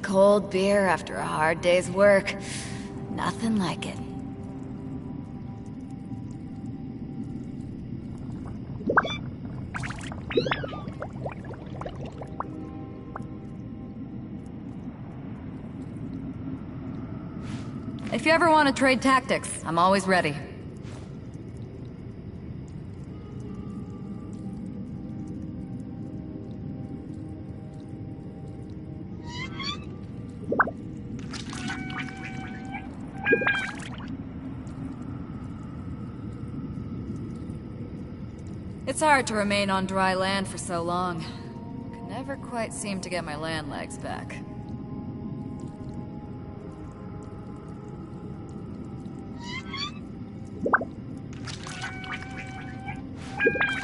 Cold beer after a hard day's work. Nothing like it. If you ever want to trade tactics, I'm always ready. It's hard to remain on dry land for so long. Could never quite seem to get my land legs back.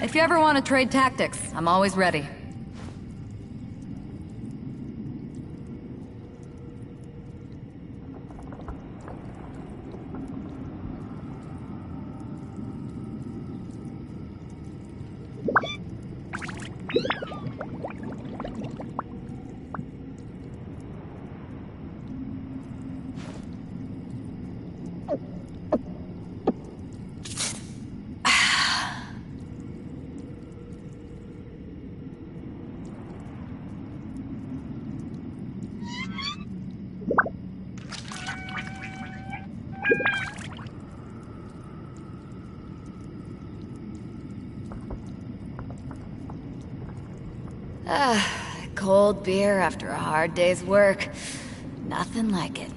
If you ever want to trade tactics, I'm always ready. Cold beer after a hard day's work. Nothing like it.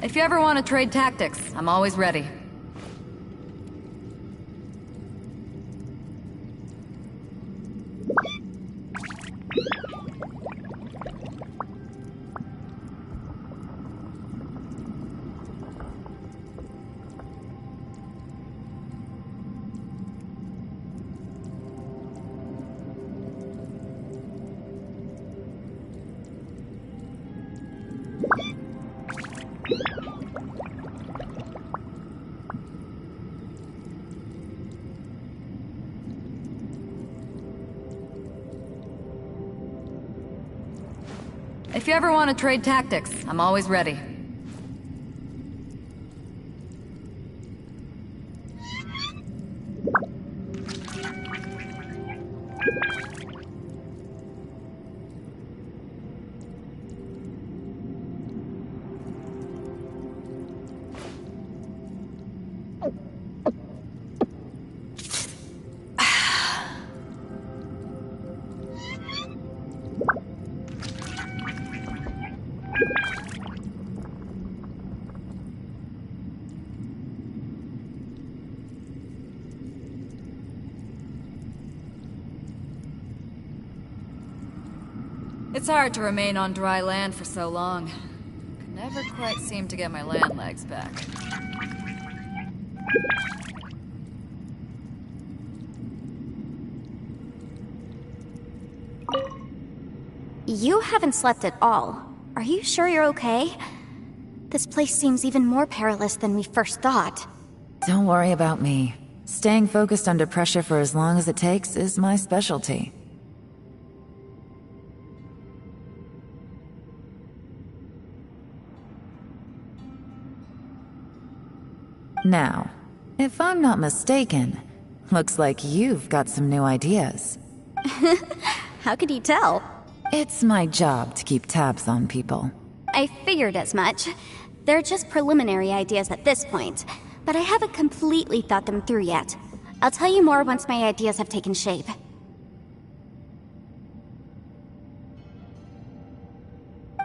If you ever want to trade tactics, I'm always ready. If you ever want to trade tactics, I'm always ready. It's hard to remain on dry land for so long. Could never quite seem to get my land legs back. You haven't slept at all. Are you sure you're okay? This place seems even more perilous than we first thought. Don't worry about me. Staying focused under pressure for as long as it takes is my specialty. Now, if I'm not mistaken, looks like you've got some new ideas. How could you tell? It's my job to keep tabs on people. I figured as much. They're just preliminary ideas at this point, but I haven't completely thought them through yet. I'll tell you more once my ideas have taken shape.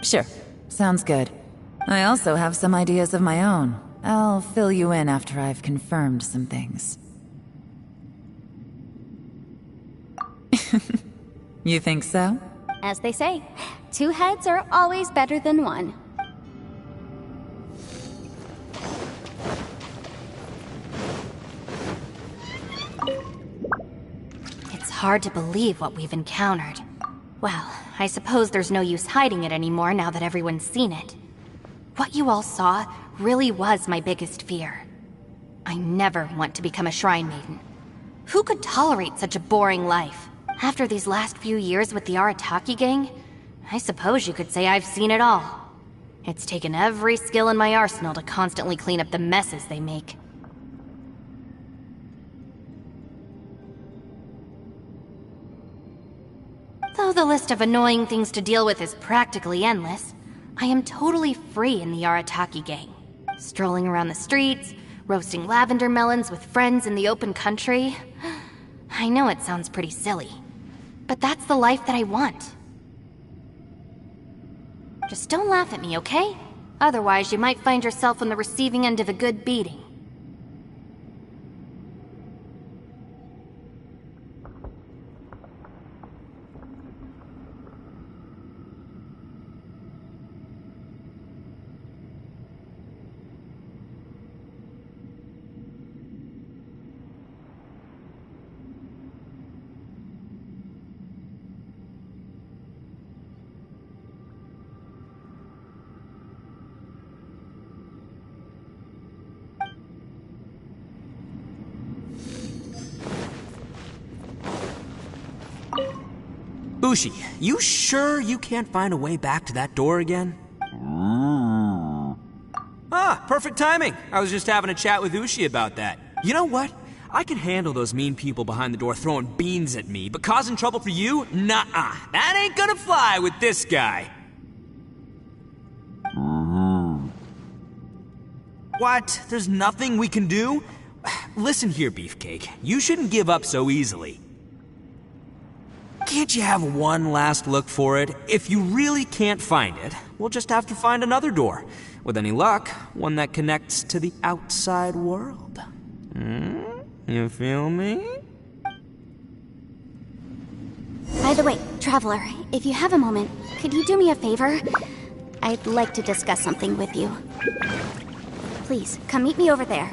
Sure, sounds good. I also have some ideas of my own. I'll fill you in after I've confirmed some things. You think so? As they say, 2 heads are always better than 1. It's hard to believe what we've encountered. Well, I suppose there's no use hiding it anymore now that everyone's seen it. What you all saw really was my biggest fear. I never want to become a Shrine Maiden. Who could tolerate such a boring life? After these last few years with the Arataki gang, I suppose you could say I've seen it all. It's taken every skill in my arsenal to constantly clean up the messes they make. Though the list of annoying things to deal with is practically endless, I am totally free in the Arataki gang. Strolling around the streets, roasting lavender melons with friends in the open country. I know it sounds pretty silly, but that's the life that I want. Just don't laugh at me, okay? Otherwise, you might find yourself on the receiving end of a good beating. Bushi, you sure you can't find a way back to that door again? Ah, perfect timing. I was just having a chat with Ushi about that. You know what? I can handle those mean people behind the door throwing beans at me, but causing trouble for you? Nuh-uh. That ain't gonna fly with this guy. What? There's nothing we can do? Listen here, Beefcake. You shouldn't give up so easily. Can't you have one last look for it? If you really can't find it, we'll just have to find another door. With any luck, one that connects to the outside world. You feel me? By the way, Traveler, if you have a moment, could you do me a favor? I'd like to discuss something with you. Please, come meet me over there.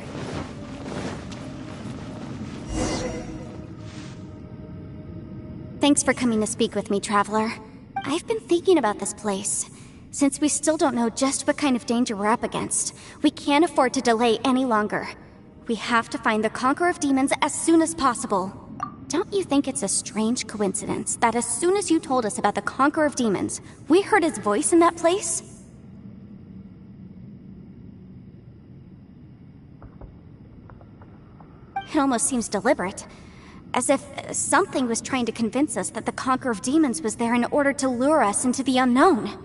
Thanks for coming to speak with me, Traveler. I've been thinking about this place. Since we still don't know just what kind of danger we're up against, we can't afford to delay any longer. We have to find the Conqueror of Demons as soon as possible. Don't you think it's a strange coincidence that as soon as you told us about the Conqueror of Demons, we heard his voice in that place? It almost seems deliberate. As if something was trying to convince us that the Conqueror of Demons was there in order to lure us into the unknown.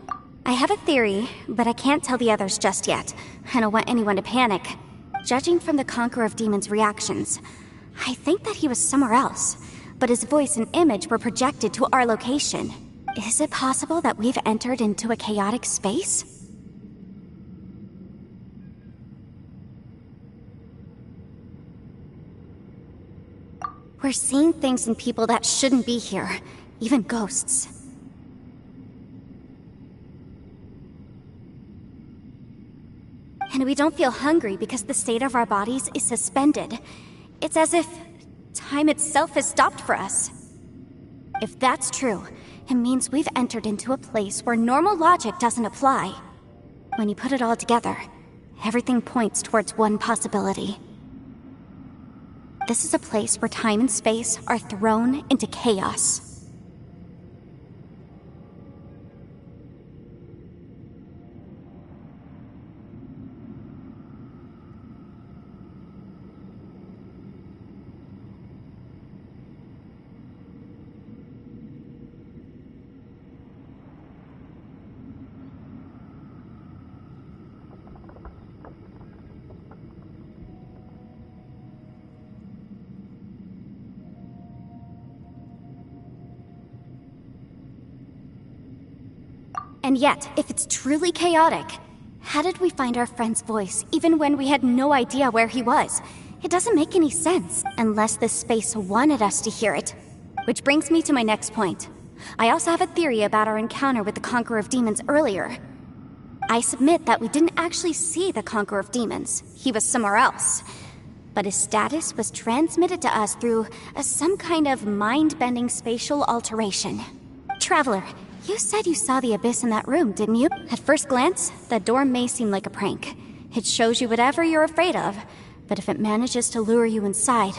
I have a theory, but I can't tell the others just yet. I don't want anyone to panic. Judging from the Conqueror of Demons' reactions, I think that he was somewhere else, but his voice and image were projected to our location. Is it possible that we've entered into a chaotic space? We're seeing things in people that shouldn't be here, even ghosts. And we don't feel hungry because the state of our bodies is suspended. It's as if time itself has stopped for us. If that's true, it means we've entered into a place where normal logic doesn't apply. When you put it all together, everything points towards one possibility. This is a place where time and space are thrown into chaos. And yet, if it's truly chaotic, How did we find our friend's voice, even when we had no idea where he was? It doesn't make any sense, unless this space wanted us to hear it. Which brings me to my next point. I also have a theory about our encounter with the Conqueror of Demons earlier. I submit that we didn't actually see the Conqueror of Demons. He was somewhere else. But his status was transmitted to us through some kind of mind-bending spatial alteration. Traveler, you said you saw the abyss in that room, didn't you? At first glance, that door may seem like a prank. It shows you whatever you're afraid of, but if it manages to lure you inside...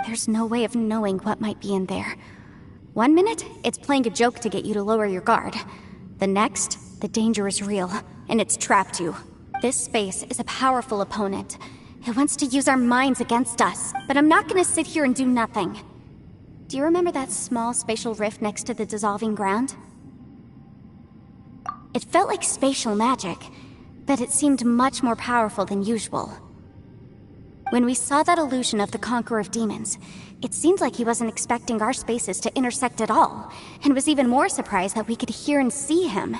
There's no way of knowing what might be in there. One minute, it's playing a joke to get you to lower your guard. The next, the danger is real, and it's trapped you. This space is a powerful opponent. It wants to use our minds against us, but I'm not gonna sit here and do nothing. Do you remember that small spatial rift next to the dissolving ground? It felt like spatial magic, but it seemed much more powerful than usual. When we saw that illusion of the Conqueror of Demons, it seemed like he wasn't expecting our spaces to intersect at all, and was even more surprised that we could hear and see him.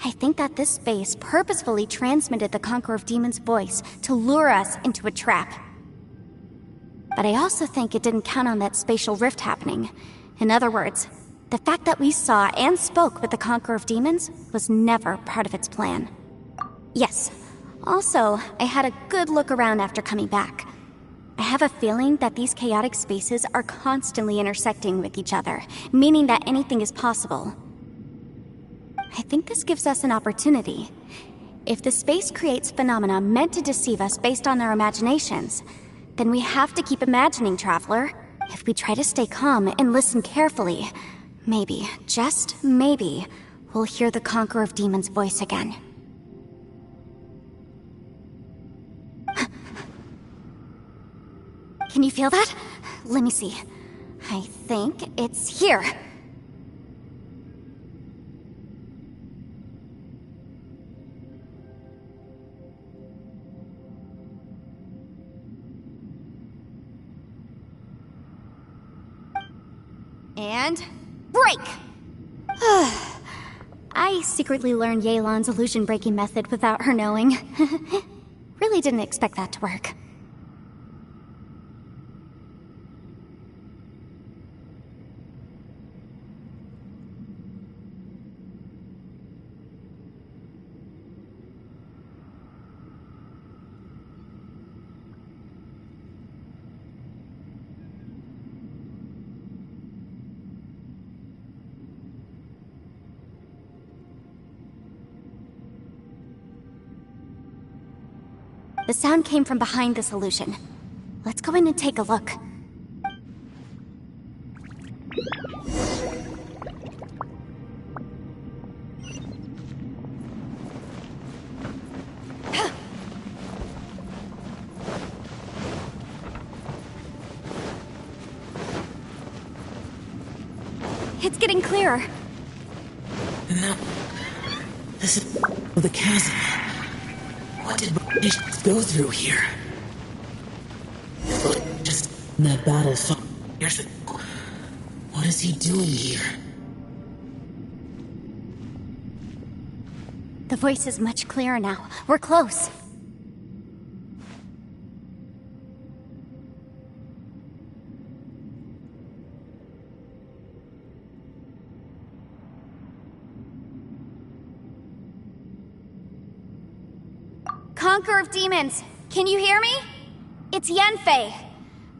I think that this space purposefully transmitted the Conqueror of Demons' voice to lure us into a trap. But I also think it didn't count on that spatial rift happening. In other words, the fact that we saw and spoke with the Conqueror of Demons was never part of its plan. Yes. Also, I had a good look around after coming back. I have a feeling that these chaotic spaces are constantly intersecting with each other, meaning that anything is possible. I think this gives us an opportunity. If the space creates phenomena meant to deceive us based on our imaginations, then we have to keep imagining, Traveler. If we try to stay calm and listen carefully, maybe, just maybe, we'll hear the Conqueror of Demons' voice again. Can you feel that? Let me see. I think it's here. And break! I secretly learned Yelan's illusion-breaking method without her knowing. Really didn't expect that to work. The sound came from behind this illusion. Let's go in and take a look. It's getting clearer. And now, this is the chasm. What did we go through here? Just in that battle. So here's the. What is he doing here? The voice is much clearer now. We're close. Conqueror of Demons, Can you hear me? It's Yenfei.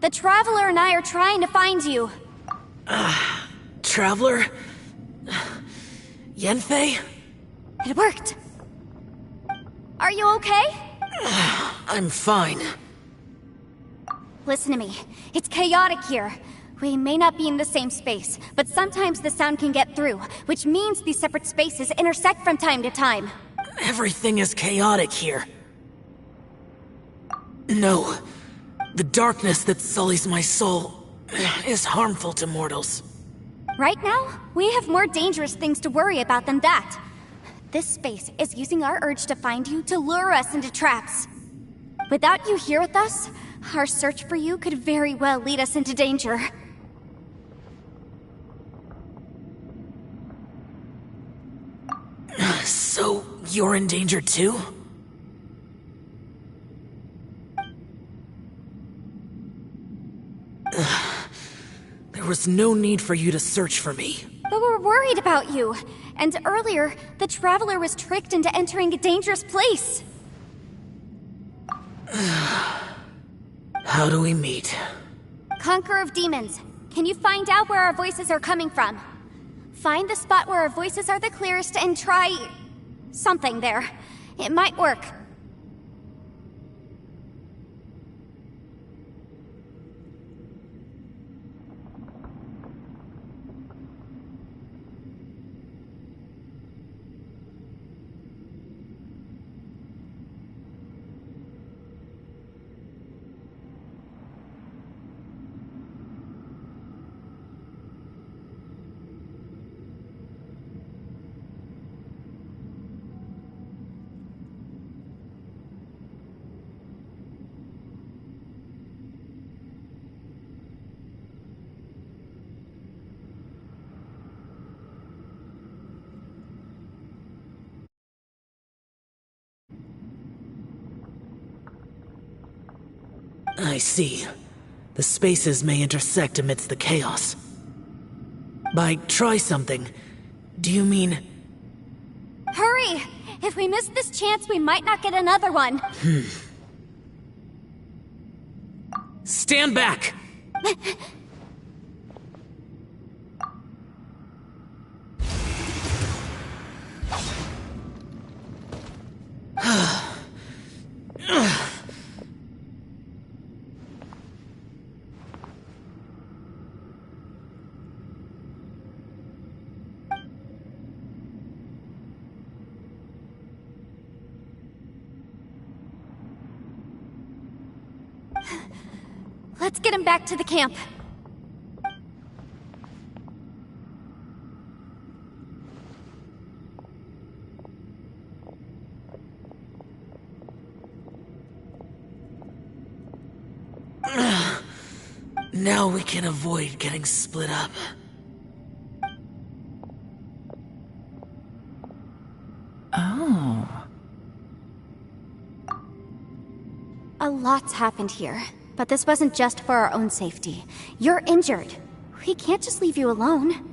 The Traveler and I are trying to find you. Traveler? Yenfei? It worked. Are you okay? I'm fine. Listen to me. It's chaotic here. We may not be in the same space, but sometimes the sound can get through, which means these separate spaces intersect from time to time. Everything is chaotic here. No. The darkness that sullies my soul is harmful to mortals. Right now, we have more dangerous things to worry about than that. This space is using our urge to find you to lure us into traps. Without you here with us, our search for you could very well lead us into danger. So, you're in danger too? There was no need for you to search for me. But we're worried about you. And earlier, the Traveler was tricked into entering a dangerous place. How do we meet? Conqueror of Demons, can you find out where our voices are coming from? Find the spot where our voices are the clearest and try... something there. It might work. I see. The spaces may intersect amidst the chaos. By try something, do you mean... Hurry! If we miss this chance, we might not get another one. Stand back! Let's get him back to the camp. Now we can avoid getting split up. Oh. A lot's happened here, but this wasn't just for our own safety. You're injured. We can't just leave you alone.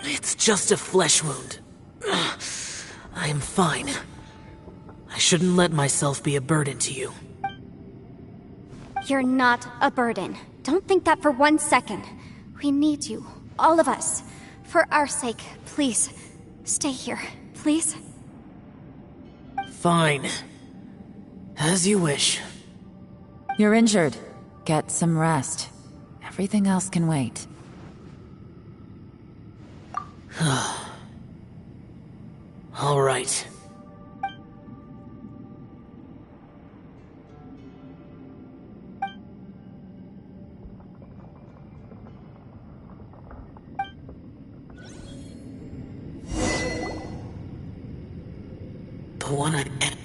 It's just a flesh wound. I am fine. I shouldn't let myself be a burden to you. You're not a burden. Don't think that for 1 second. We need you, all of us. For our sake, please, stay here, please. Fine. As you wish. You're injured. Get some rest. Everything else can wait. All right. The one I am.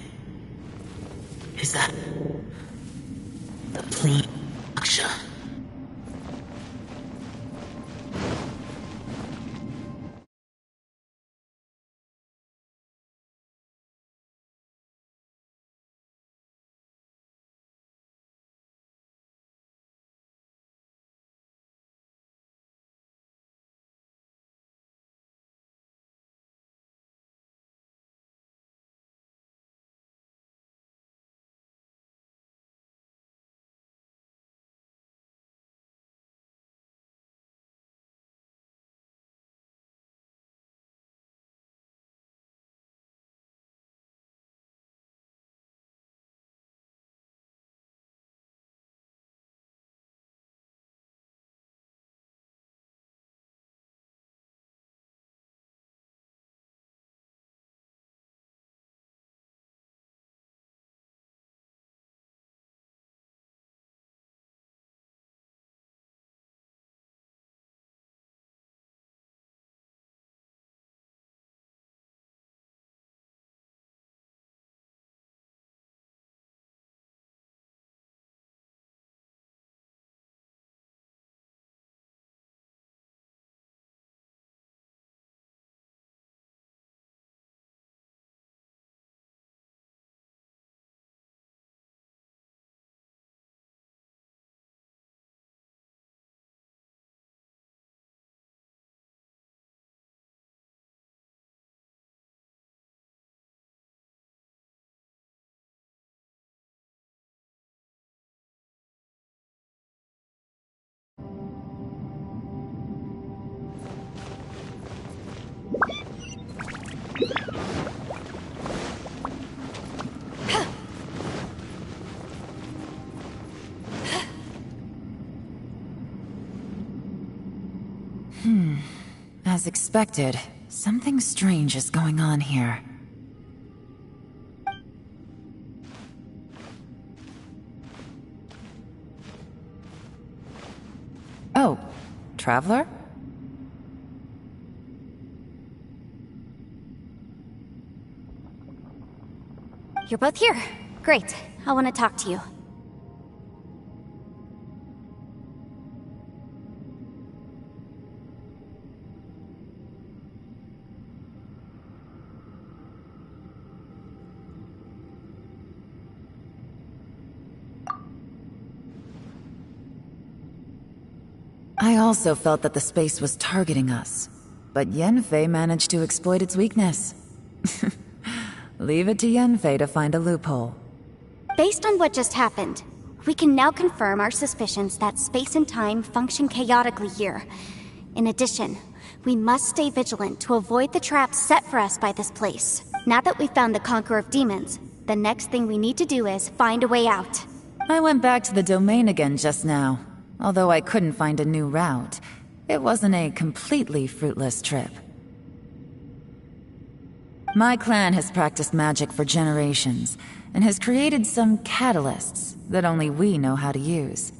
Is that the plane, Aksha? As expected, something strange is going on here. Oh, Traveler? You're both here. Great. I want to talk to you. I also felt that the space was targeting us, but Yenfei managed to exploit its weakness. Leave it to Yenfei to find a loophole. Based on what just happened, we can now confirm our suspicions that space and time function chaotically here. In addition, we must stay vigilant to avoid the traps set for us by this place. Now that we've found the Conqueror of Demons, the next thing we need to do is find a way out. I went back to the domain again just now. Although I couldn't find a new route, it wasn't a completely fruitless trip. My clan has practiced magic for generations, and has created some catalysts that only we know how to use.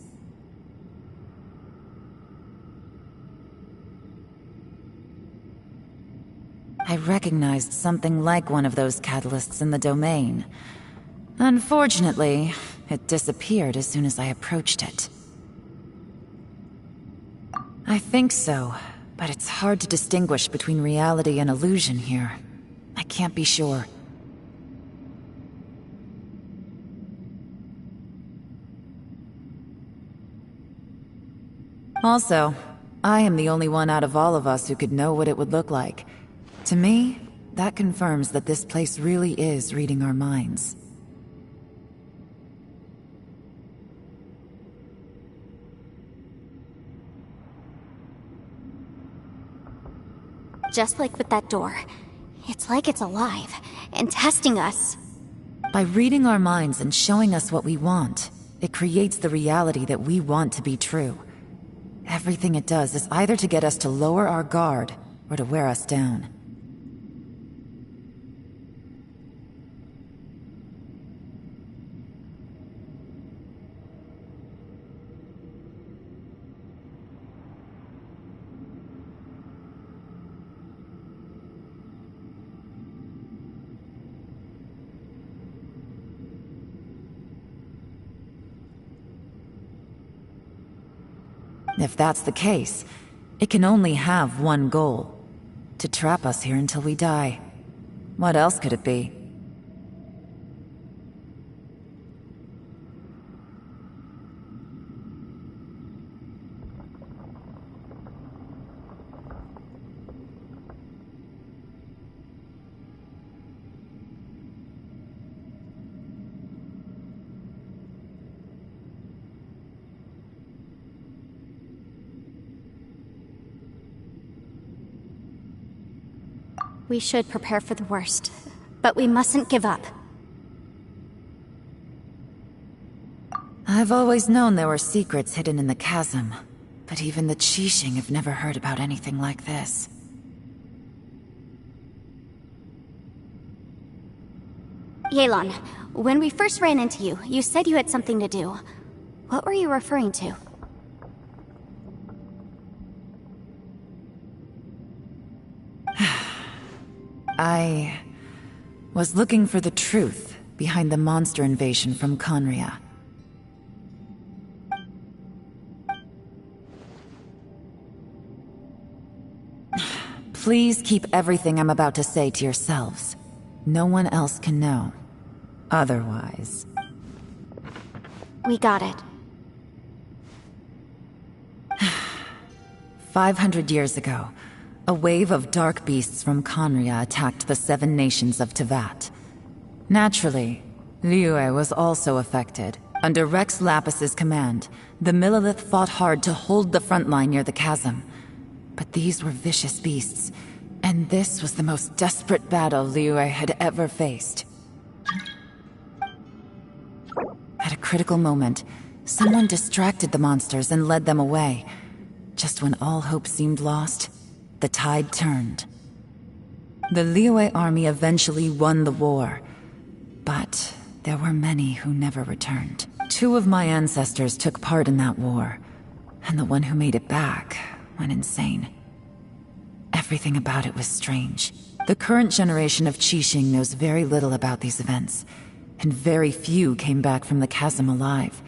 I recognized something like one of those catalysts in the domain. Unfortunately, it disappeared as soon as I approached it. I think so, but it's hard to distinguish between reality and illusion here. I can't be sure. Also, I am the only one out of all of us who could know what it would look like. To me, that confirms that this place really is reading our minds. Just like with that door. It's like it's alive, and testing us. By reading our minds and showing us what we want, it creates the reality that we want to be true. Everything it does is either to get us to lower our guard, or to wear us down. If that's the case, it can only have one goal: to trap us here until we die. What else could it be? We should prepare for the worst, but we mustn't give up. I've always known there were secrets hidden in the chasm, but even the Qixing have never heard about anything like this. Yelan, when we first ran into you, you said you had something to do. What were you referring to? I was looking for the truth behind the monster invasion from Conria. Please keep everything I'm about to say to yourselves. No one else can know. Otherwise... We got it. 500 years ago, a wave of dark beasts from Conria attacked the 7 nations of Tevat. Naturally, Liyue was also affected. Under Rex Lapis's command, the Millelith fought hard to hold the front line near the chasm. But these were vicious beasts, and this was the most desperate battle Liyue had ever faced. At a critical moment, someone distracted the monsters and led them away. just when all hope seemed lost, the tide turned. The Liyue army eventually won the war, but there were many who never returned. 2 of my ancestors took part in that war, and the one who made it back went insane. Everything about it was strange. The current generation of Qixing knows very little about these events, and very few came back from the chasm alive.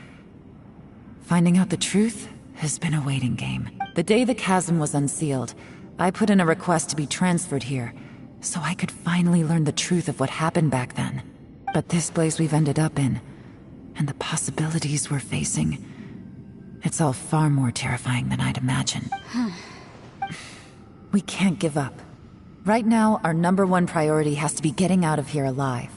Finding out the truth has been a waiting game. The day the chasm was unsealed, I put in a request to be transferred here, so I could finally learn the truth of what happened back then. But this place we've ended up in, and the possibilities we're facing, it's all far more terrifying than I'd imagined. We can't give up. Right now, our #1 priority has to be getting out of here alive.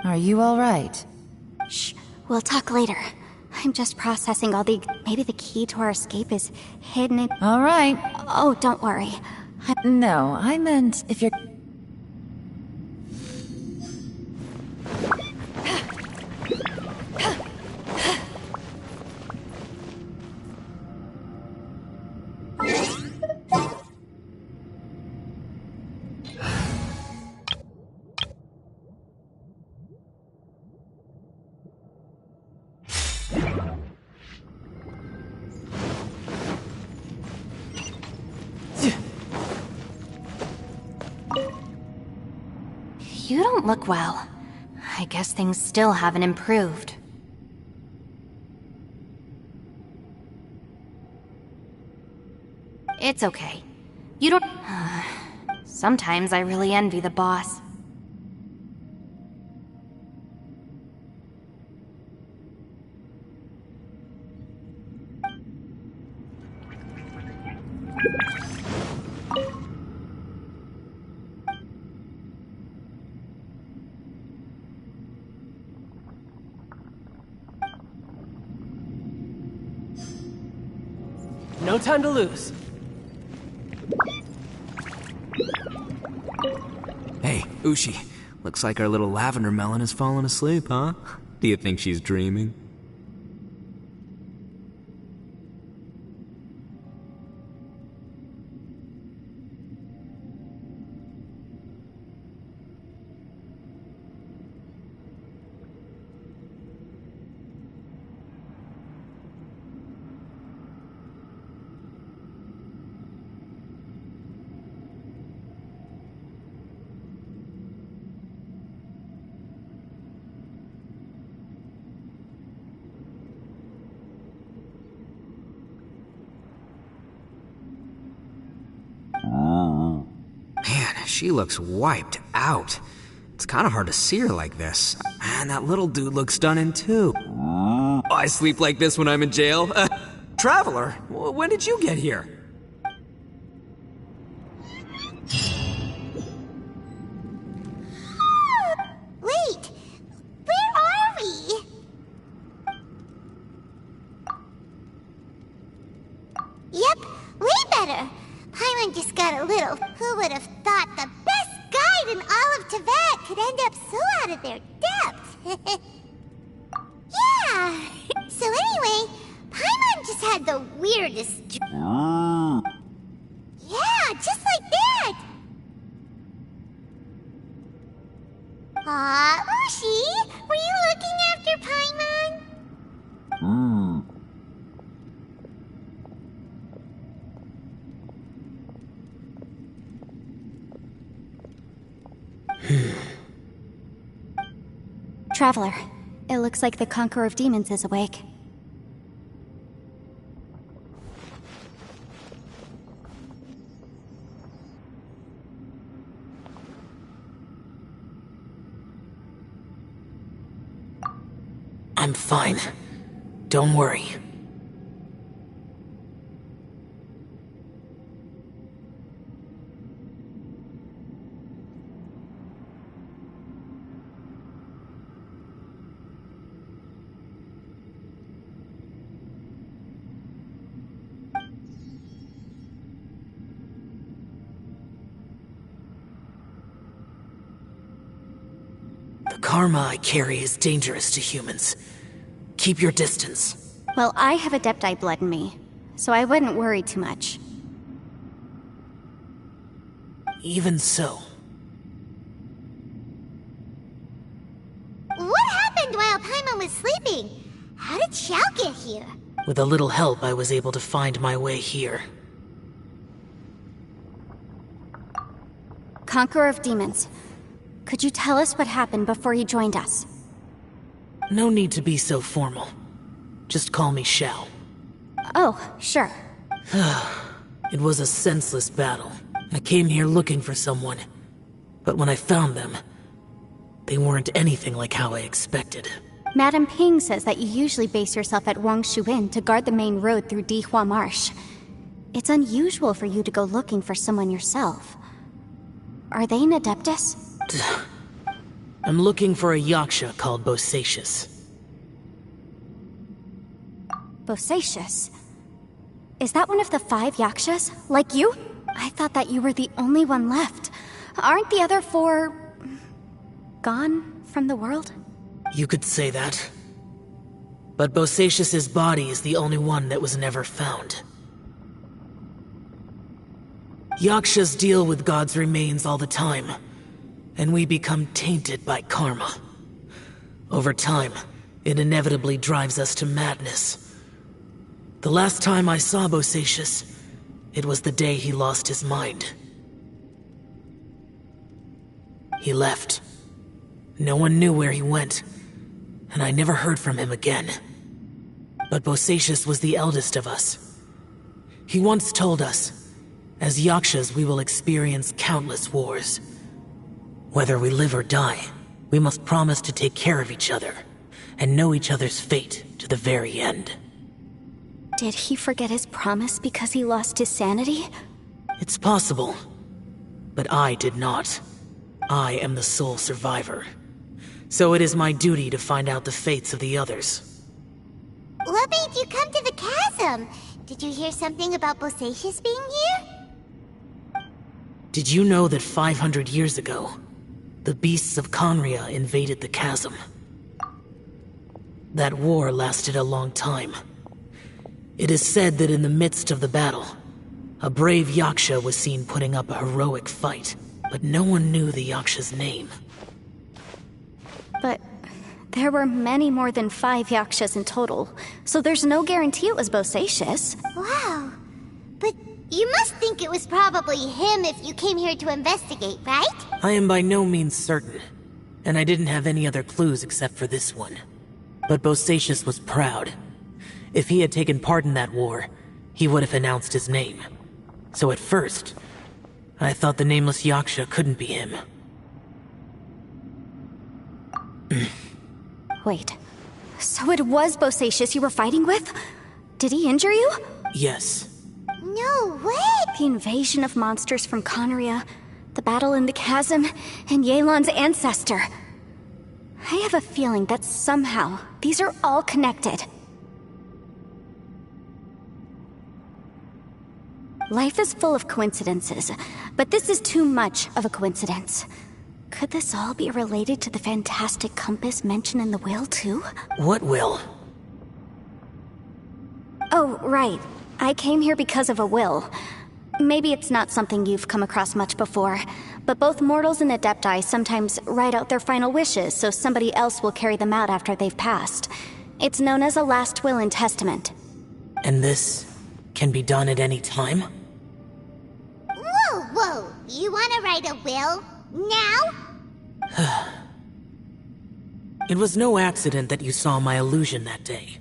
Are you all right? Shh, we'll talk later. I'm just processing all the... Maybe the key to our escape is hidden in... All right. Oh, don't worry. No, I meant if you're... You don't look well. I guess things still haven't improved. It's okay. You don't... Sometimes I really envy the boss. No time to lose. Hey, Ushi. Looks like our little lavender melon has fallen asleep, huh? Do you think she's dreaming? Man, she looks wiped out. It's kind of hard to see her like this. And that little dude looks stunning too. I sleep like this when I'm in jail. Traveler, when did you get here? Wait! Where are we? Yep, way better. Paimon just got a little... Who would have thought the best guide in all of Teyvat could end up so out of their depth? Yeah! So anyway, Paimon just had the weirdest... Yeah, just like that! Aw, Ushi, were you looking after Paimon? Traveler, it looks like the Conqueror of Demons is awake. I'm fine. Don't worry. The karma I carry is dangerous to humans. Keep your distance. Well, I have Adepti blood in me, so I wouldn't worry too much. Even so. What happened while Paimon was sleeping? How did Xiao get here? With a little help, I was able to find my way here. Conqueror of Demons, could you tell us what happened before you joined us? No need to be so formal. Just call me Xiao. Oh, sure. It was a senseless battle. I came here looking for someone, but when I found them, they weren't anything like how I expected. Madame Ping says that you usually base yourself at Wangshuin to guard the main road through Dihua Marsh. It's unusual for you to go looking for someone yourself. Are they an Adeptus? I'm looking for a Yaksha called Bosacius. Bosacius? Is that one of the 5 Yakshas? Like you? I thought that you were the only one left. Aren't the other 4... gone from the world? You could say that. But Bosacius's body is the only one that was never found. Yakshas deal with God's remains all the time, and we become tainted by karma. Over time, it inevitably drives us to madness. The last time I saw Bosacius, it was the day he lost his mind. He left. No one knew where he went, and I never heard from him again. But Bosacius was the eldest of us. He once told us, as Yakshas we will experience countless wars. Whether we live or die, we must promise to take care of each other, and know each other's fate to the very end. Did he forget his promise because he lost his sanity? It's possible, but I did not. I am the sole survivor. So it is my duty to find out the fates of the others. What made you come to the chasm? Did you hear something about Bosacius being here? Did you know that 500 years ago, the beasts of Conria invaded the chasm? That war lasted a long time. It is said that in the midst of the battle, a brave Yaksha was seen putting up a heroic fight, but no one knew the Yaksha's name. But there were many more than 5 Yakshas in total, so there's no guarantee it was Bosacius. Wow. But you must think it was probably him if you came here to investigate, right? I am by no means certain, and I didn't have any other clues except for this one. But Bosacius was proud. If he had taken part in that war, he would have announced his name. So at first, I thought the nameless Yaksha couldn't be him. Wait, so it was Bosacius you were fighting with? Did he injure you? Yes. No way! The invasion of monsters from Conria, the battle in the chasm, and Yelan's ancestor. I have a feeling that somehow these are all connected. Life is full of coincidences, but this is too much of a coincidence. Could this all be related to the fantastic compass mentioned in the will, too? What will? Oh, right. I came here because of a will. Maybe it's not something you've come across much before, but both mortals and Adepti sometimes write out their final wishes so somebody else will carry them out after they've passed. It's known as a last will and testament. And this can be done at any time? Whoa, whoa! You wanna write a will? Now? It was no accident that you saw my illusion that day.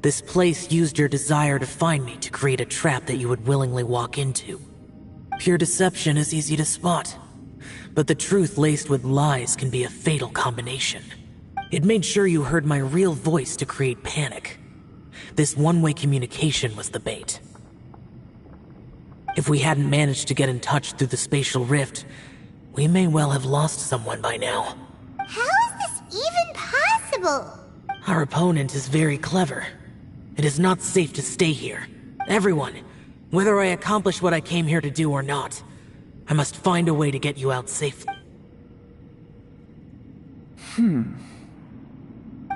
This place used your desire to find me to create a trap that you would willingly walk into. Pure deception is easy to spot, but the truth laced with lies can be a fatal combination. It made sure you heard my real voice to create panic. This one-way communication was the bait. If we hadn't managed to get in touch through the spatial rift, we may well have lost someone by now. How is this even possible? Our opponent is very clever. It is not safe to stay here. Everyone, whether I accomplish what I came here to do or not, I must find a way to get you out safely.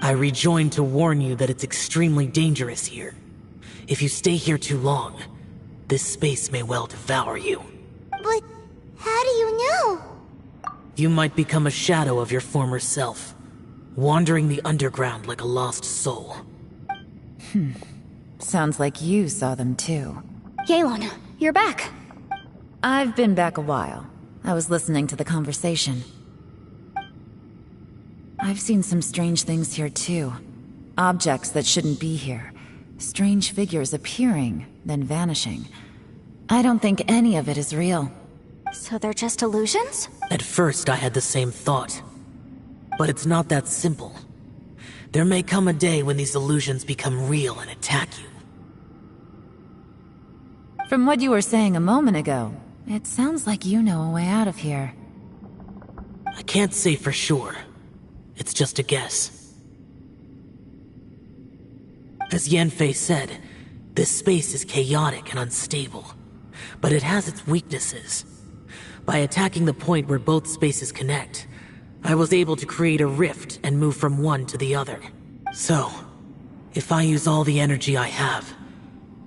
I rejoined to warn you that it's extremely dangerous here. If you stay here too long, this space may well devour you. But how do you know? You might become a shadow of your former self, wandering the underground like a lost soul. Sounds like you saw them too. Yelan, you're back. I've been back a while. I was listening to the conversation. I've seen some strange things here too. Objects that shouldn't be here. Strange figures appearing, then vanishing. I don't think any of it is real. So they're just illusions? At first, I had the same thought. But it's not that simple. There may come a day when these illusions become real and attack you. From what you were saying a moment ago, it sounds like you know a way out of here. I can't say for sure. It's just a guess. As Yanfei said, this space is chaotic and unstable, but it has its weaknesses. By attacking the point where both spaces connect, I was able to create a rift and move from one to the other. So, if I use all the energy I have,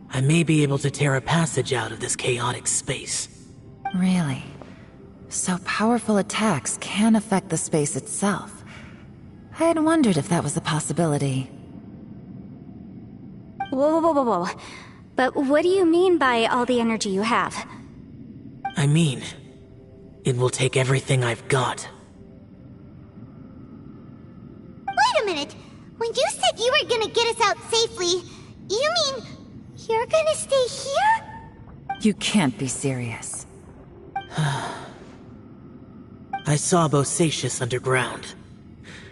I may be able to tear a passage out of this chaotic space. Really? So powerful attacks can affect the space itself. I had wondered if that was a possibility. Whoa. But what do you mean by all the energy you have? I mean, it will take everything I've got. Wait a minute. When you said you were gonna get us out safely, you mean you're gonna stay here? You can't be serious. I saw Bosacius underground.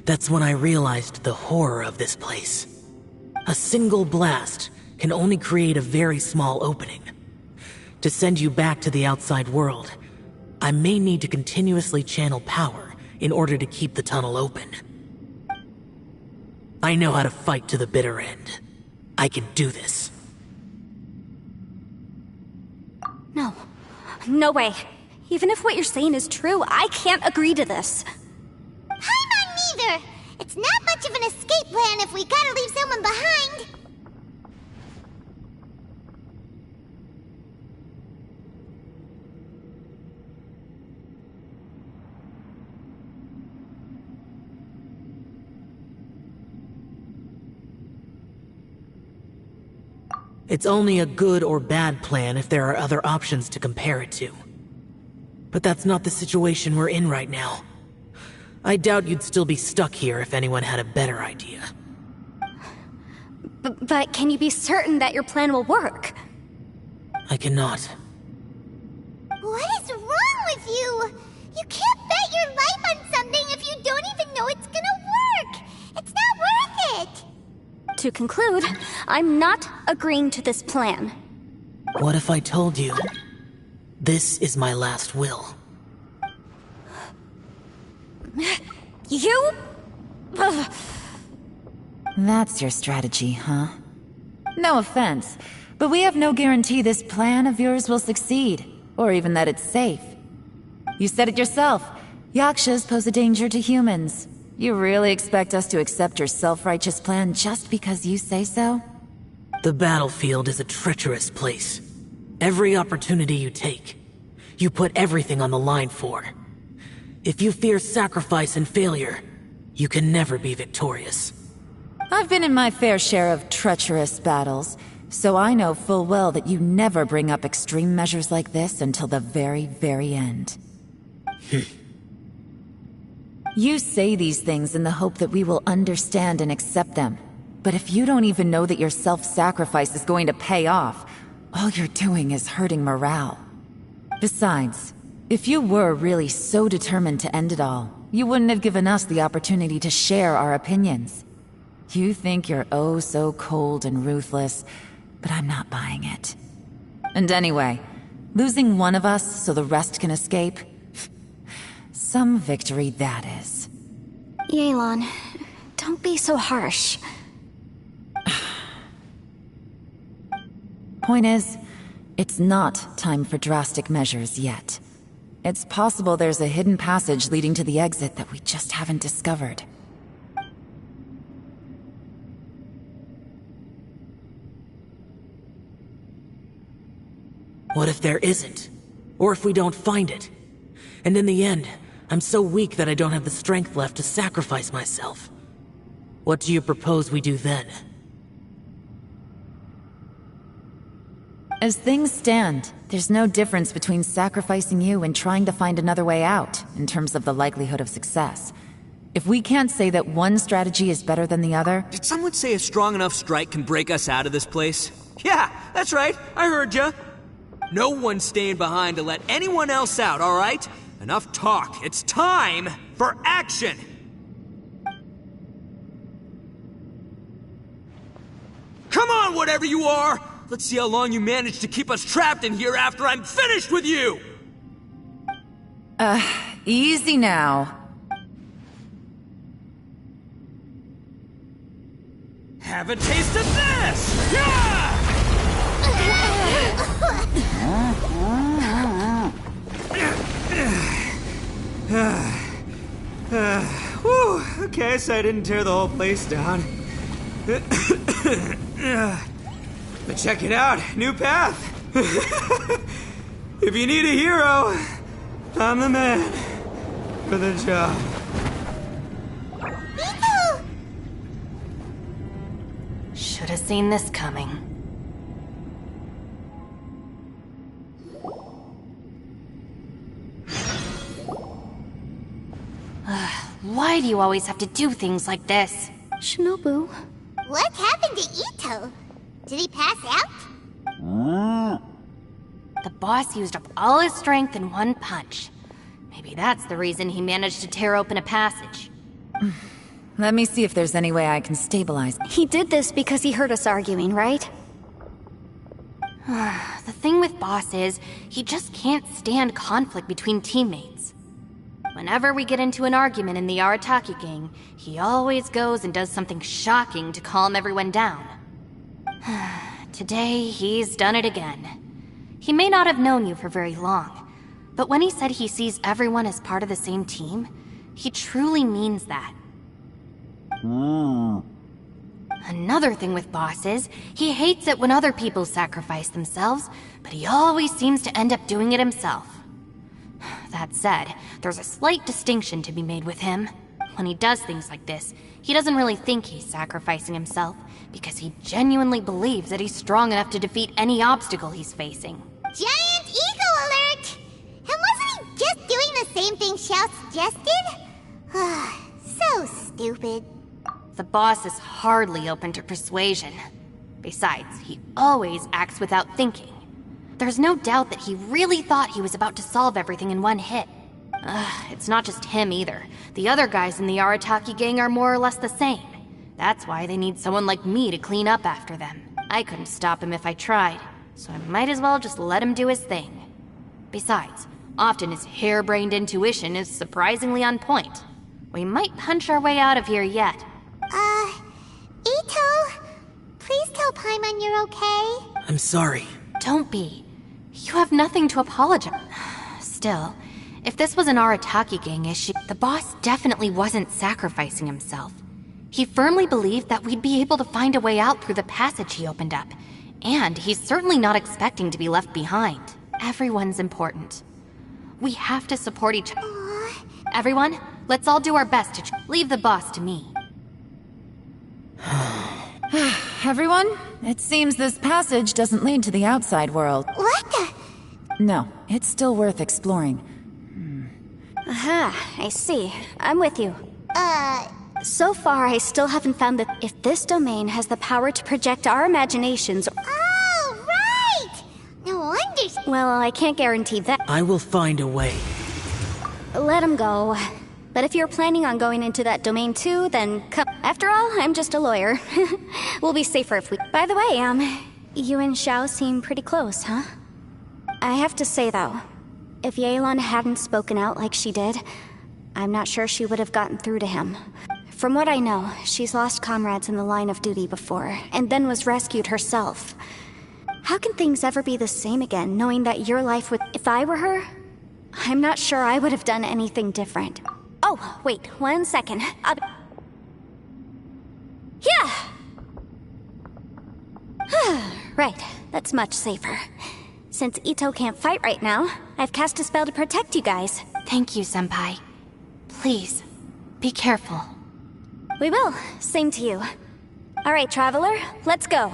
That's when I realized the horror of this place. A single blast can only create a very small opening. To send you back to the outside world, I may need to continuously channel power in order to keep the tunnel open. I know how to fight to the bitter end. I can do this. No way. Even if what you're saying is true, I can't agree to this. I'm not neither. It's not much of an escape plan if we gotta leave someone behind. It's only a good or bad plan if there are other options to compare it to. But that's not the situation we're in right now. I doubt you'd still be stuck here if anyone had a better idea. But can you be certain that your plan will work? I cannot. What is wrong with you? You can't bet your life on something if you don't even know it's gonna work. It's not worth it. To conclude, I'm not agreeing to this plan. What if I told you, this is my last will? You? Ugh. That's your strategy, huh? No offense, but we have no guarantee this plan of yours will succeed, or even that it's safe. You said it yourself. Yakshas pose a danger to humans. You really expect us to accept your self-righteous plan just because you say so? The battlefield is a treacherous place. Every opportunity you take, you put everything on the line for. If you fear sacrifice and failure, you can never be victorious. I've been in my fair share of treacherous battles, so I know full well that you never bring up extreme measures like this until the very, very end. You say these things in the hope that we will understand and accept them. But if you don't even know that your self-sacrifice is going to pay off, all you're doing is hurting morale. Besides, if you were really so determined to end it all, you wouldn't have given us the opportunity to share our opinions. You think you're oh so cold and ruthless, but I'm not buying it. And anyway, losing one of us so the rest can escape? Some victory that is. Yelan, don't be so harsh. Point is, it's not time for drastic measures yet. It's possible there's a hidden passage leading to the exit that we just haven't discovered. What if there isn't? Or if we don't find it? And in the end, I'm so weak that I don't have the strength left to sacrifice myself. What do you propose we do then? As things stand, there's no difference between sacrificing you and trying to find another way out, in terms of the likelihood of success. If we can't say that one strategy is better than the other... Did someone say a strong enough strike can break us out of this place? Yeah, that's right, I heard ya. No one's staying behind to let anyone else out, alright? Enough talk, it's time for action! Come on, whatever you are! Let's see how long you manage to keep us trapped in here after I'm finished with you! Easy now. Have a taste of this! Yeah! Whew, okay, so I didn't tear the whole place down. But check it out, new path. If you need a hero, I'm the man for the job. Should have seen this coming. Why do you always have to do things like this? Shinobu. What happened to Ito? Did he pass out? The boss used up all his strength in one punch. Maybe that's the reason he managed to tear open a passage. Let me see if there's any way I can stabilize. He did this because he heard us arguing, right? The thing with Boss is, he just can't stand conflict between teammates. Whenever we get into an argument in the Arataki gang, he always goes and does something shocking to calm everyone down. Today, he's done it again. He may not have known you for very long, but when he said he sees everyone as part of the same team, he truly means that. Another thing with Boss is, he hates it when other people sacrifice themselves, but he always seems to end up doing it himself. That said, there's a slight distinction to be made with him. When he does things like this, he doesn't really think he's sacrificing himself, because he genuinely believes that he's strong enough to defeat any obstacle he's facing. Giant ego alert! And wasn't he just doing the same thing Xiao suggested? So stupid. The boss is hardly open to persuasion. Besides, he always acts without thinking. There's no doubt that he really thought he was about to solve everything in one hit. It's not just him either. The other guys in the Arataki gang are more or less the same. That's why they need someone like me to clean up after them. I couldn't stop him if I tried, so I might as well just let him do his thing. Besides, often his harebrained intuition is surprisingly on point. We might punch our way out of here yet. Ito, please tell Paimon you're okay. I'm sorry. Don't be. You have nothing to apologize. Still, if this was an Arataki gang issue, the boss definitely wasn't sacrificing himself. He firmly believed that we'd be able to find a way out through the passage he opened up. And he's certainly not expecting to be left behind. Everyone's important. We have to support each other. Everyone, let's all do our best to leave the boss to me. Everyone, it seems this passage doesn't lead to the outside world. What the? No, it's still worth exploring. Aha, I see. I'm with you. So far, I still haven't found that if this domain has the power to project our imaginations. Oh, right! No wonder. Well, I can't guarantee that. I will find a way. Let him go. But if you're planning on going into that domain too, then come. After all, I'm just a lawyer. We'll be safer if we. By the way, you and Xiao seem pretty close, huh? I have to say though, if Yelan hadn't spoken out like she did, I'm not sure she would have gotten through to him. From what I know, she's lost comrades in the line of duty before, and then was rescued herself. How can things ever be the same again, knowing that your life would... If I were her, I'm not sure I would have done anything different. Oh, wait, 1 second. Yeah! Right, that's much safer. Since Ito can't fight right now, I've cast a spell to protect you guys. Thank you, Senpai. Please, be careful. We will. Same to you. Alright, Traveler, let's go.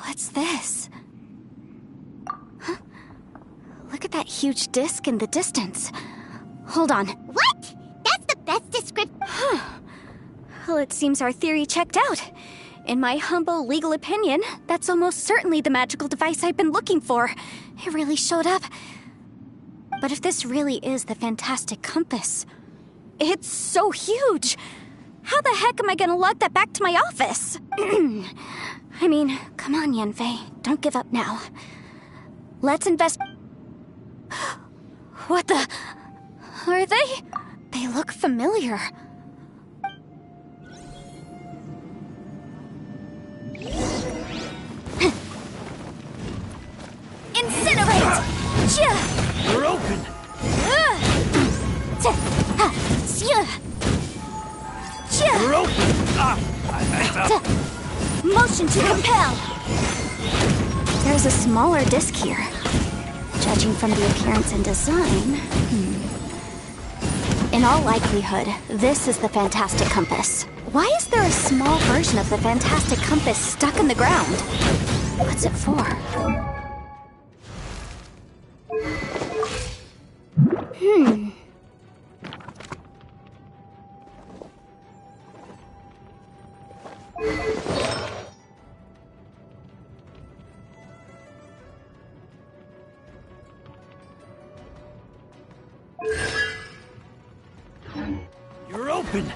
What's this? Huh? Look at that huge disc in the distance. Hold on. What? That's the best description. Well, it seems our theory checked out. In my humble legal opinion, that's almost certainly the magical device I've been looking for. It really showed up. But if this really is the fantastic compass, it's so huge. How the heck am I gonna lug that back to my office? I mean, come on, Yanfei. Don't give up now. Let's invest... What the... Are they? They look familiar. Incinerate! You're open! You're open! Motion to compel! There's a smaller disc here. Judging from the appearance and design... In all likelihood, this is the Fantastic Compass. Why is there a small version of the Fantastic Compass stuck in the ground? What's it for? You're open!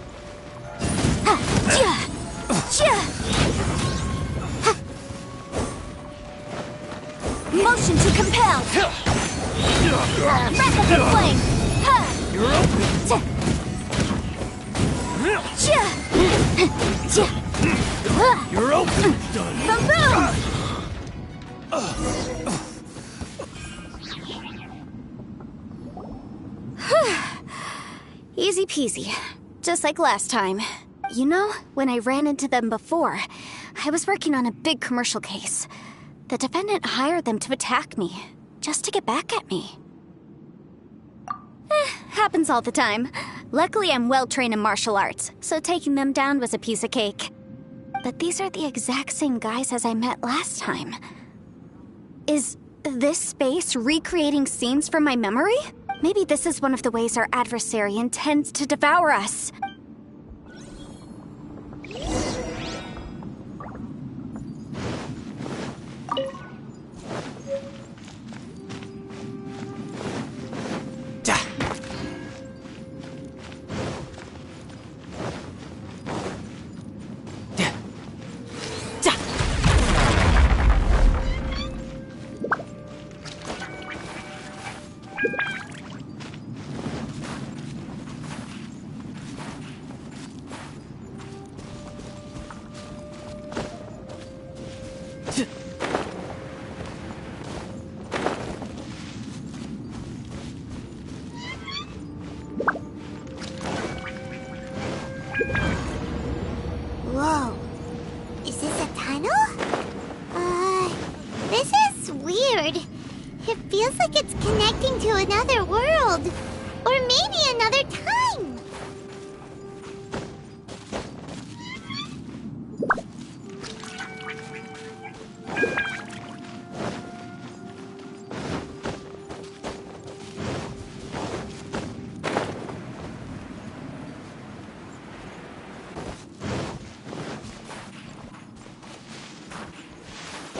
Motion to compel! Wrap up the flame! You're open! You're open! Done! Easy peasy. Just like last time. You know, when I ran into them before, I was working on a big commercial case. The defendant hired them to attack me, just to get back at me. Happens all the time. Luckily, I'm well trained in martial arts, so taking them down was a piece of cake. But these are the exact same guys as I met last time. Is this space recreating scenes from my memory? Maybe this is one of the ways our adversary intends to devour us. Whoa. Is this a tunnel? This is weird. It feels like it's connecting to another world. Or maybe another time.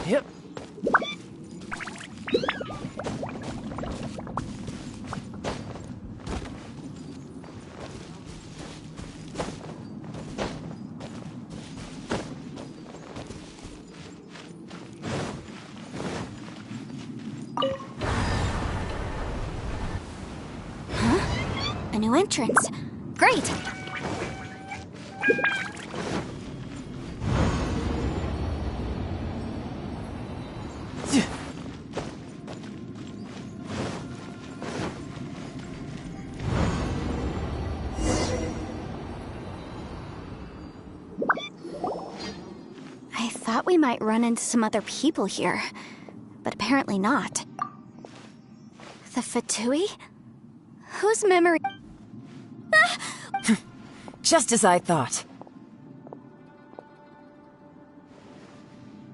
Yep. A new entrance. Great! I thought we might run into some other people here, but apparently not. The Fatui? Whose memory? Just as I thought.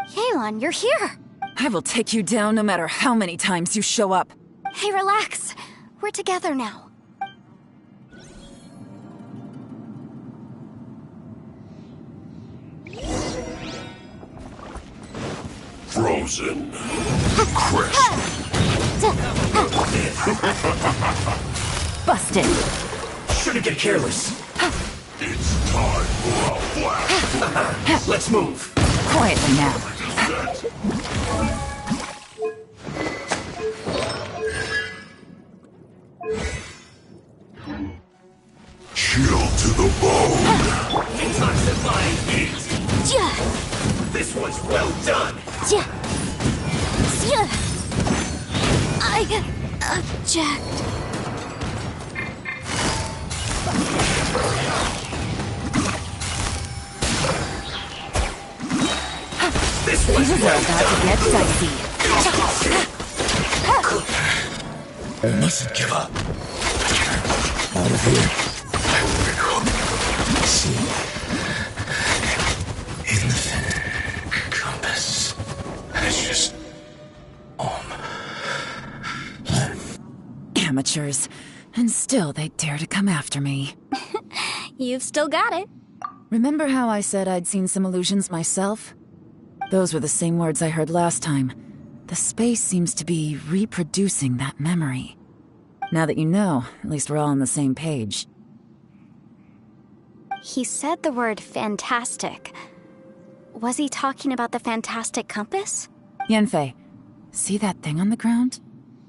Yelan, you're here! I will take you down no matter how many times you show up. Hey, relax. We're together now. Frozen. Crisp. Busted. Shouldn't get careless. It's time for a blast. Let's move. Quietly now. Chill to the bone. Time to find heat. This one's well done. I object. This one's Things are well about to done. get dicey. I mustn't give up. Out of here. I will go. See? In the compass. It's just... Amateurs. And still they dare to come after me. You've still got it. Remember how I said I'd seen some illusions myself? Those were the same words I heard last time. The space seems to be reproducing that memory. Now that you know, at least we're all on the same page. He said the word fantastic. Was he talking about the fantastic compass? Yanfei, see that thing on the ground?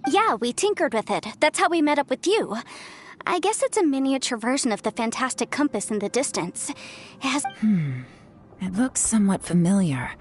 Yeah, we tinkered with it. That's how we met up with you. I guess it's a miniature version of the fantastic compass in the distance. It has... It looks somewhat familiar.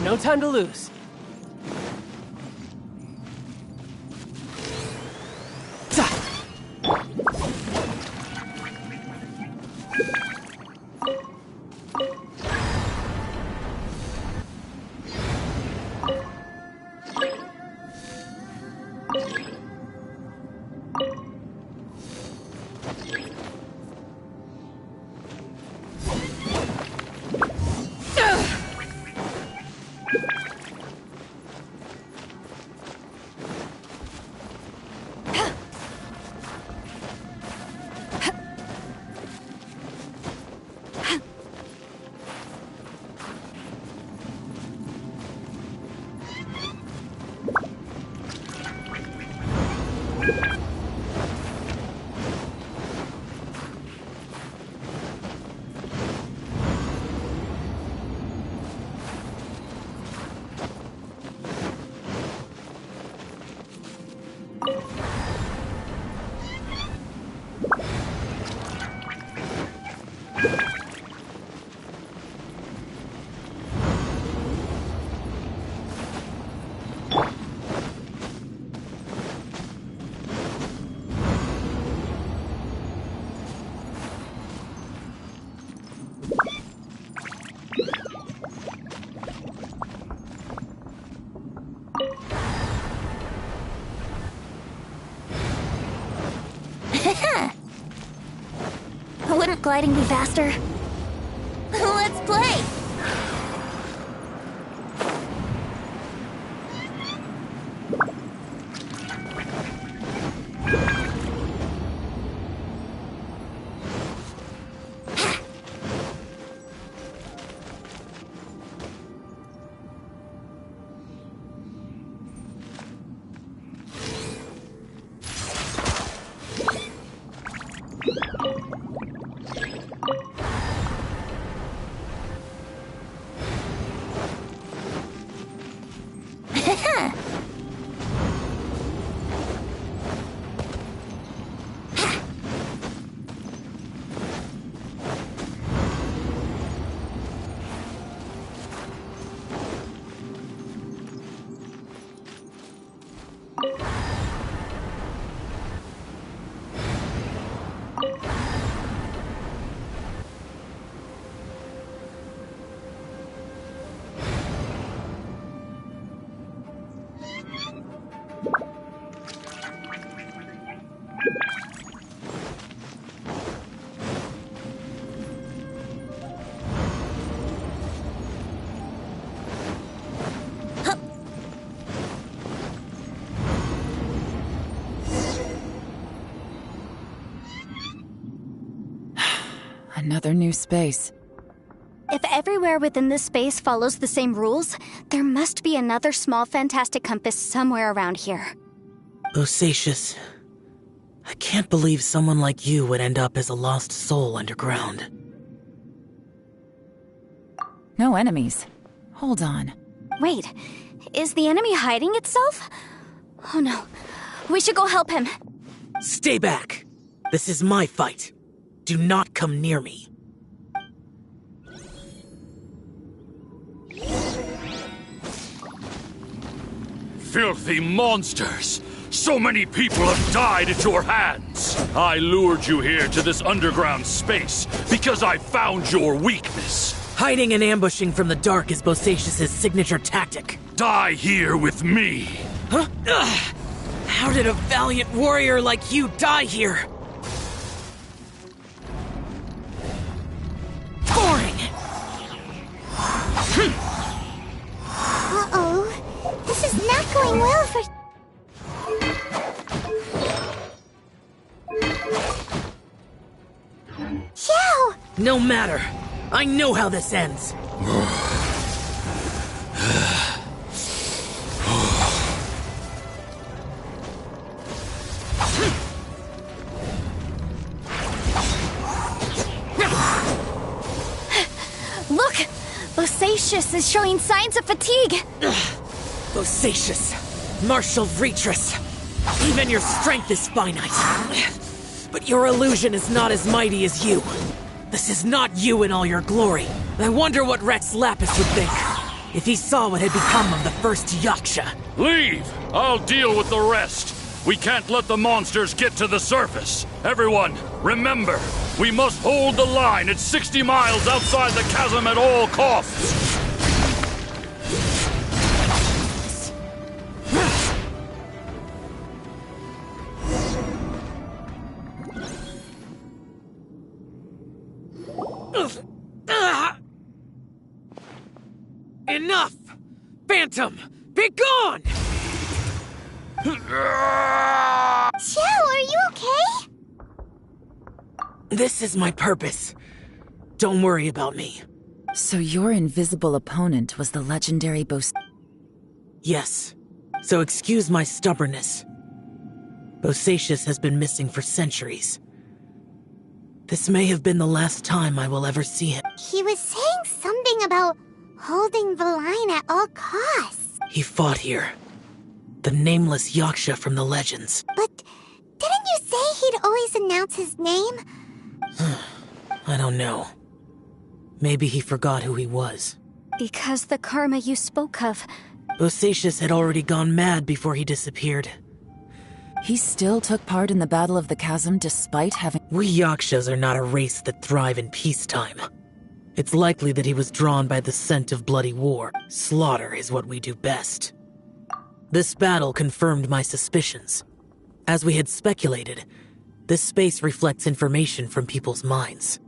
No time to lose. Wouldn't gliding be faster? Let's play! Another new space. If everywhere within this space follows the same rules, there must be another small fantastic compass somewhere around here. Osatius, I can't believe someone like you would end up as a lost soul underground. No enemies. Hold on. Wait, is the enemy hiding itself? Oh no, we should go help him. Stay back! This is my fight. Do not come near me. filthy monsters! So many people have died at your hands! I lured you here to this underground space because I found your weakness. Hiding and ambushing from the dark is Bosacius' signature tactic. Die here with me! Huh? Ugh. How did a valiant warrior like you die here? Boring! Uh-oh. This is not going well for... Xiao! No matter. I know how this ends. Look! Bosacius is showing signs of fatigue. Bosacius, martial Retris. Even your strength is finite. But your illusion is not as mighty as you. This is not you in all your glory. I wonder what Rex Lapis would think if he saw what had become of the first Yaksha. Leave! I'll deal with the rest. We can't let the monsters get to the surface. Everyone, remember, we must hold the line at 60 miles outside the chasm at all costs. Enough! Phantom, be gone! Xiao, are you okay? This is my purpose. Don't worry about me. So your invisible opponent was the legendary Yes. So excuse my stubbornness. Bosacius has been missing for centuries. This may have been the last time I will ever see him. He was saying something about holding the line at all costs. He fought here. The nameless Yaksha from the legends. But didn't you say he'd always announce his name? I don't know. Maybe he forgot who he was. Because the karma you spoke of... Bosacius had already gone mad before he disappeared. He still took part in the Battle of the Chasm despite having... We Yakshas are not a race that thrive in peacetime. It's likely that he was drawn by the scent of bloody war. Slaughter is what we do best. This battle confirmed my suspicions. As we had speculated, this space reflects information from people's minds.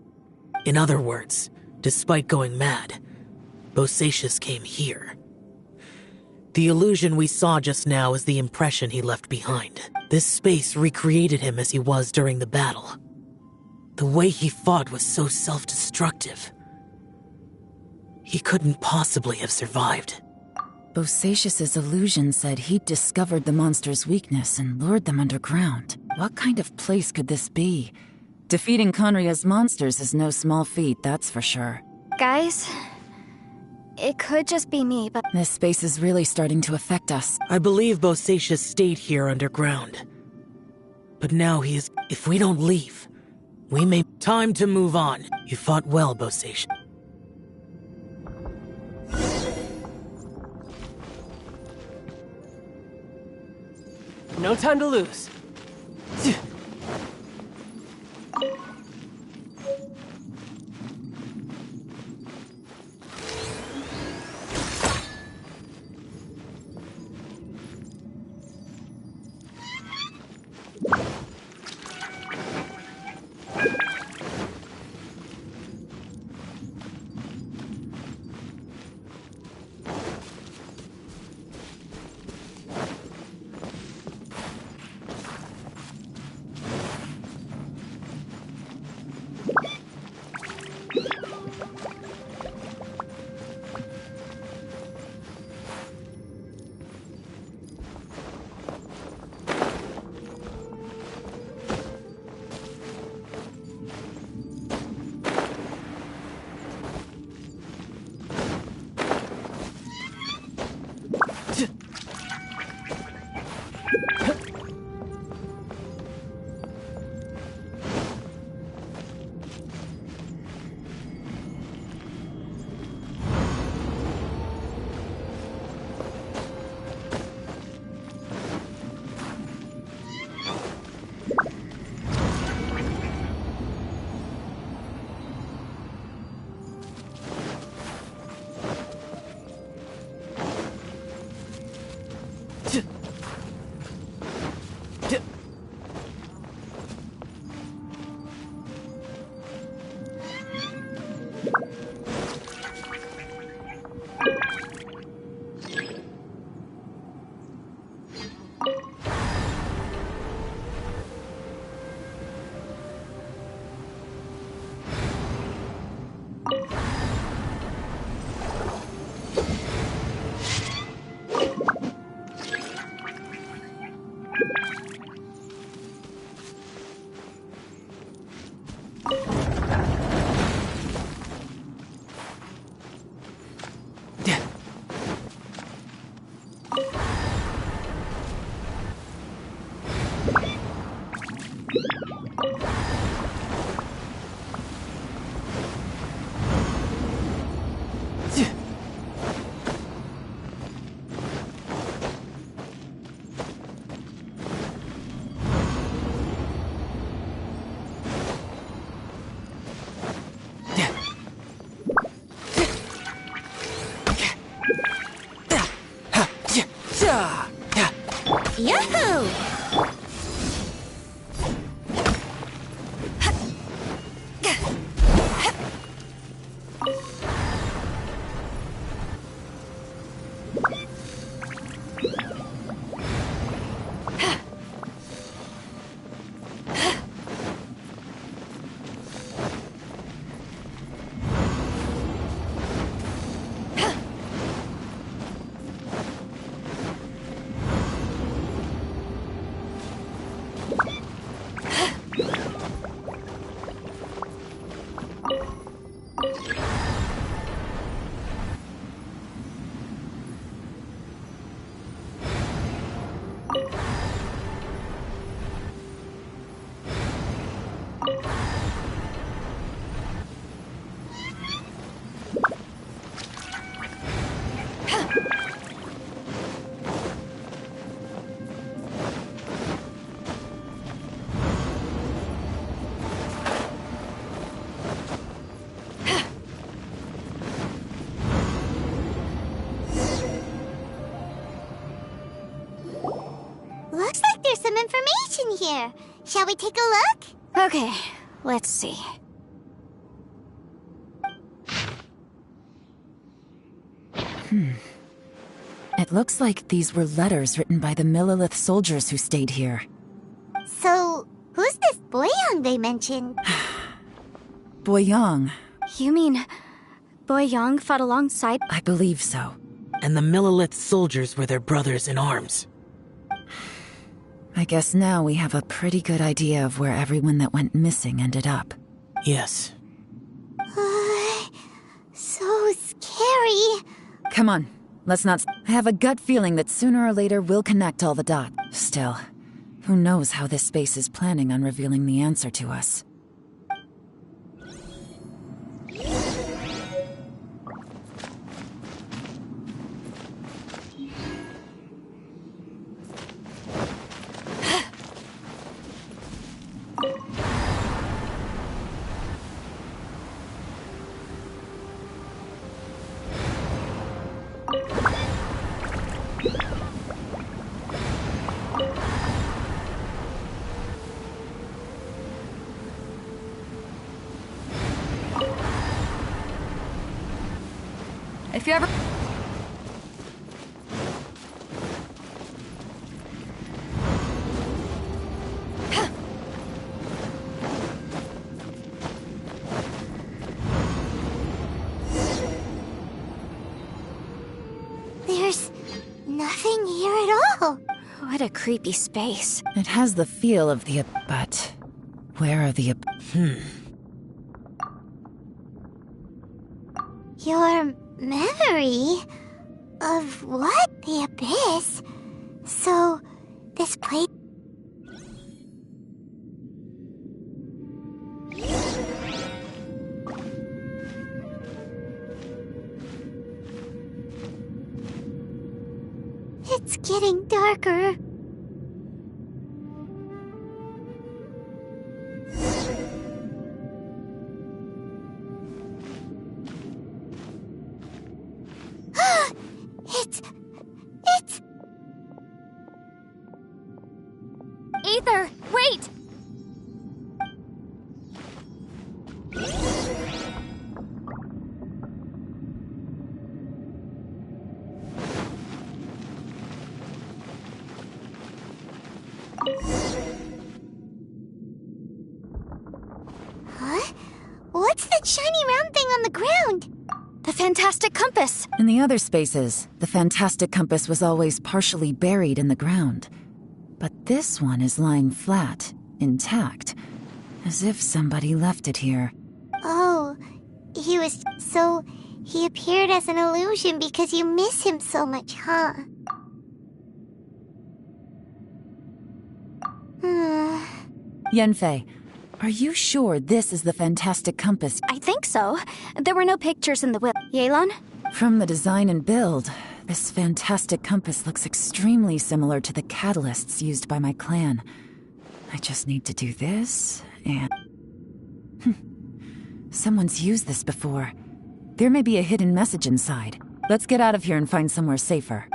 In other words, despite going mad, Bosacius came here. The illusion we saw just now is the impression he left behind. This space recreated him as he was during the battle. The way he fought was so self-destructive. He couldn't possibly have survived. Bosacius's illusion said he'd discovered the monster's weakness and lured them underground. What kind of place could this be? Defeating Conria's monsters is no small feat, that's for sure. Guys, it could just be me, but... This space is really starting to affect us. I believe Bosacius stayed here underground. But now he is... If we don't leave, we may... Time to move on. You fought well, Bosacius. No time to lose. Yahoo! Looks like there's some information here. Shall we take a look? Okay, let's see. It looks like these were letters written by the Millilith soldiers who stayed here. So, who's this Boyang they mentioned? Boyang, You mean Boyang fought alongside? I believe so. And the Millilith soldiers were their brothers in arms. I guess now we have a pretty good idea of where everyone that went missing ended up. Yes. So scary. Come on, let's not... I have a gut feeling that sooner or later we'll connect all the dots. Still, who knows how this space is planning on revealing the answer to us. If you ever... There's nothing here at all. What a creepy space. It has the feel of the... But... Where are the... Your memory of what? The abyss? So, this place... It's getting darker. It's... Aether, wait! shiny round thing on the ground? The Fantastic Compass! In the other spaces, the Fantastic Compass was always partially buried in the ground. But this one is lying flat, intact, as if somebody left it here. Oh, so he appeared as an illusion because you miss him so much, huh? Yanfei, are you sure this is the Fantastic Compass? I think so. There were no pictures in the will. Yelan? From the design and build, this Fantastic Compass looks extremely similar to the catalysts used by my clan. I just need to do this, and... Someone's used this before. There may be a hidden message inside. Let's get out of here and find somewhere safer.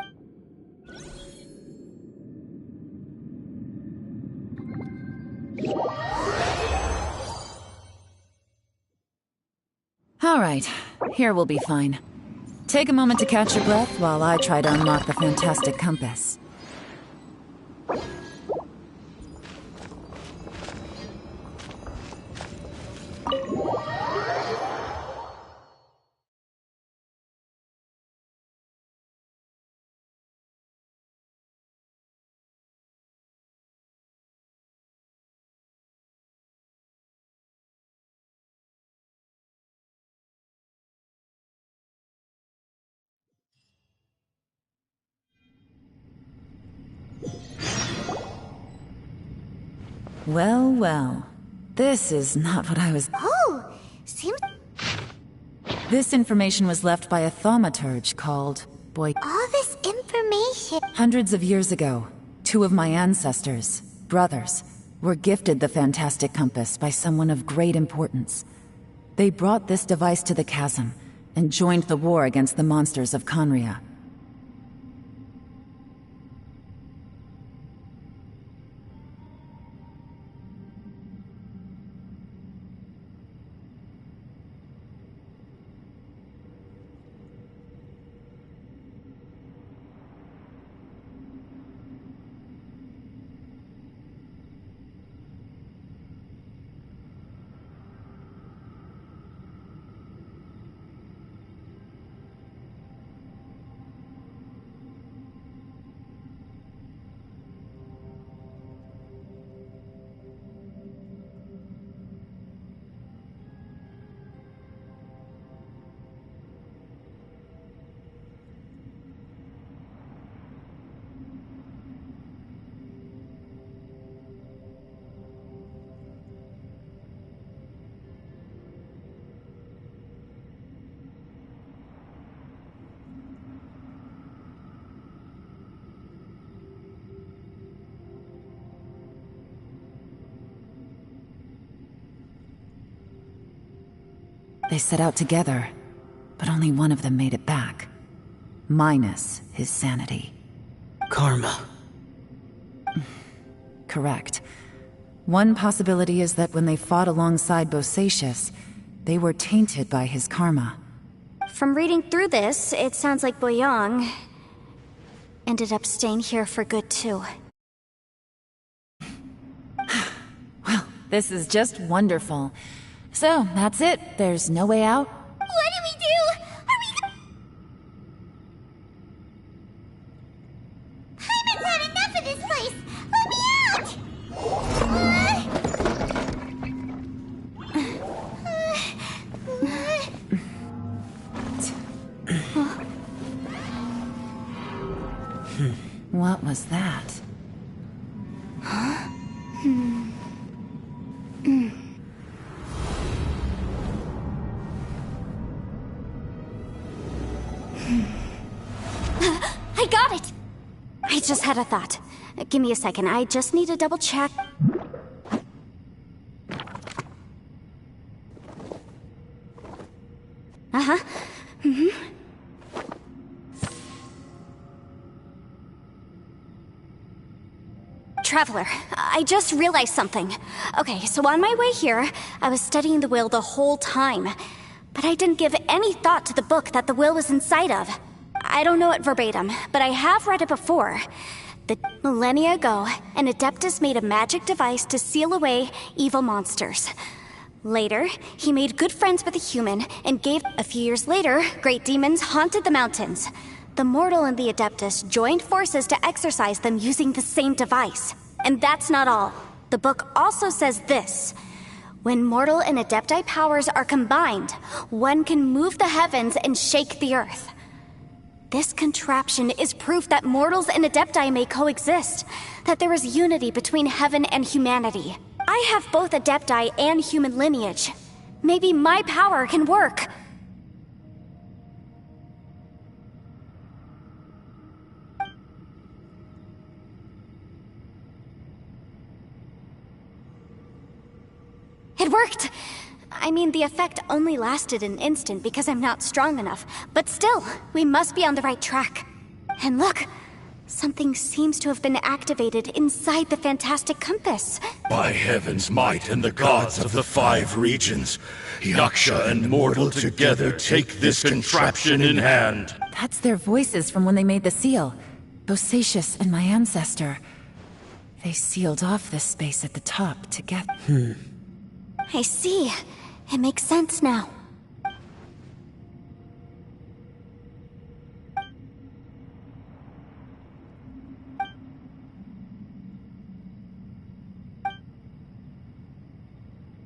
All right, here we'll be fine. Take a moment to catch your breath while I try to unlock the Fantastic Compass. Well, well. This is not what I was... Oh, seems... This information was left by a thaumaturge called... All this information... Hundreds of years ago, two of my ancestors, brothers, were gifted the Fantastic Compass by someone of great importance. They brought this device to the chasm and joined the war against the monsters of Conria. They set out together, but only one of them made it back. Minus his sanity. Karma. Correct. One possibility is that when they fought alongside Bosacius, they were tainted by his karma. From reading through this, it sounds like Boyang ended up staying here for good too. Well, this is just wonderful. So, that's it. There's no way out? What do we do? Are we... Hyman's had enough of this place! Let me out! What was that? Huh? I got it! I just had a thought. Give me a second, I just need to double check. Uh-huh. Traveler, I just realized something. Okay, so on my way here, I was studying the will the whole time. But I didn't give any thought to the book that the will was inside of. I don't know it verbatim, but I have read it before. The millennia ago, an Adeptus made a magic device to seal away evil monsters. Later, he made good friends with a human and gave. A few years later, great demons haunted the mountains. The mortal and the Adeptus joined forces to exorcise them using the same device. And that's not all. The book also says this. When mortal and Adepti powers are combined, one can move the heavens and shake the earth. This contraption is proof that mortals and Adepti may coexist, that there is unity between heaven and humanity. I have both Adepti and human lineage. Maybe my power can work. It worked! I mean, the effect only lasted an instant because I'm not strong enough. But still, we must be on the right track. And look, something seems to have been activated inside the fantastic compass. By heaven's might and the gods of the 5 regions, Yaksha and mortal together take this contraption in hand. That's their voices from when they made the seal. Bosacius and my ancestor. They sealed off this space at the top together. I see. It makes sense now.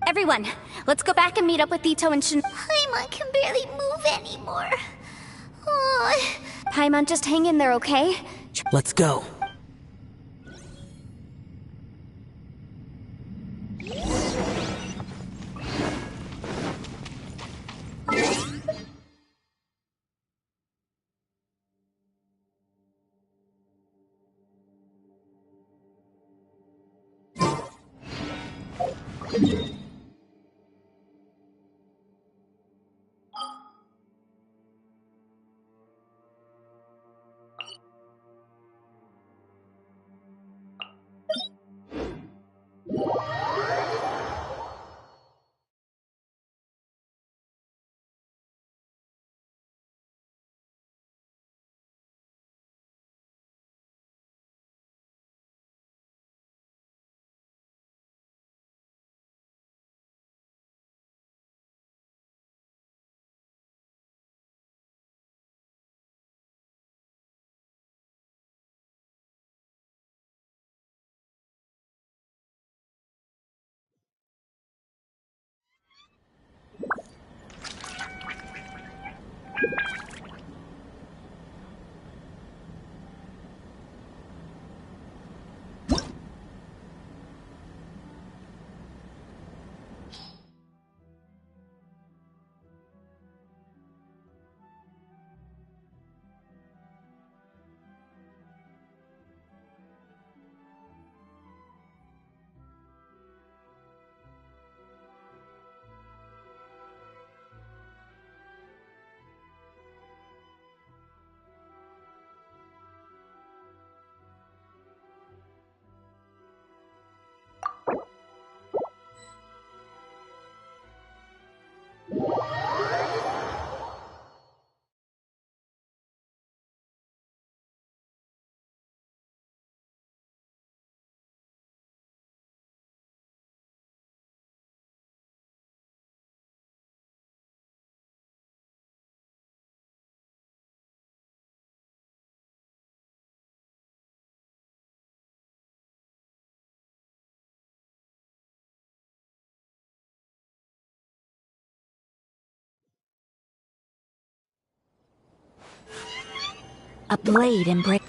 Everyone, let's go back and meet up with Ito and Shin. Paimon can barely move anymore. Oh. Paimon, just hang in there, okay? Let's go. A blade and break.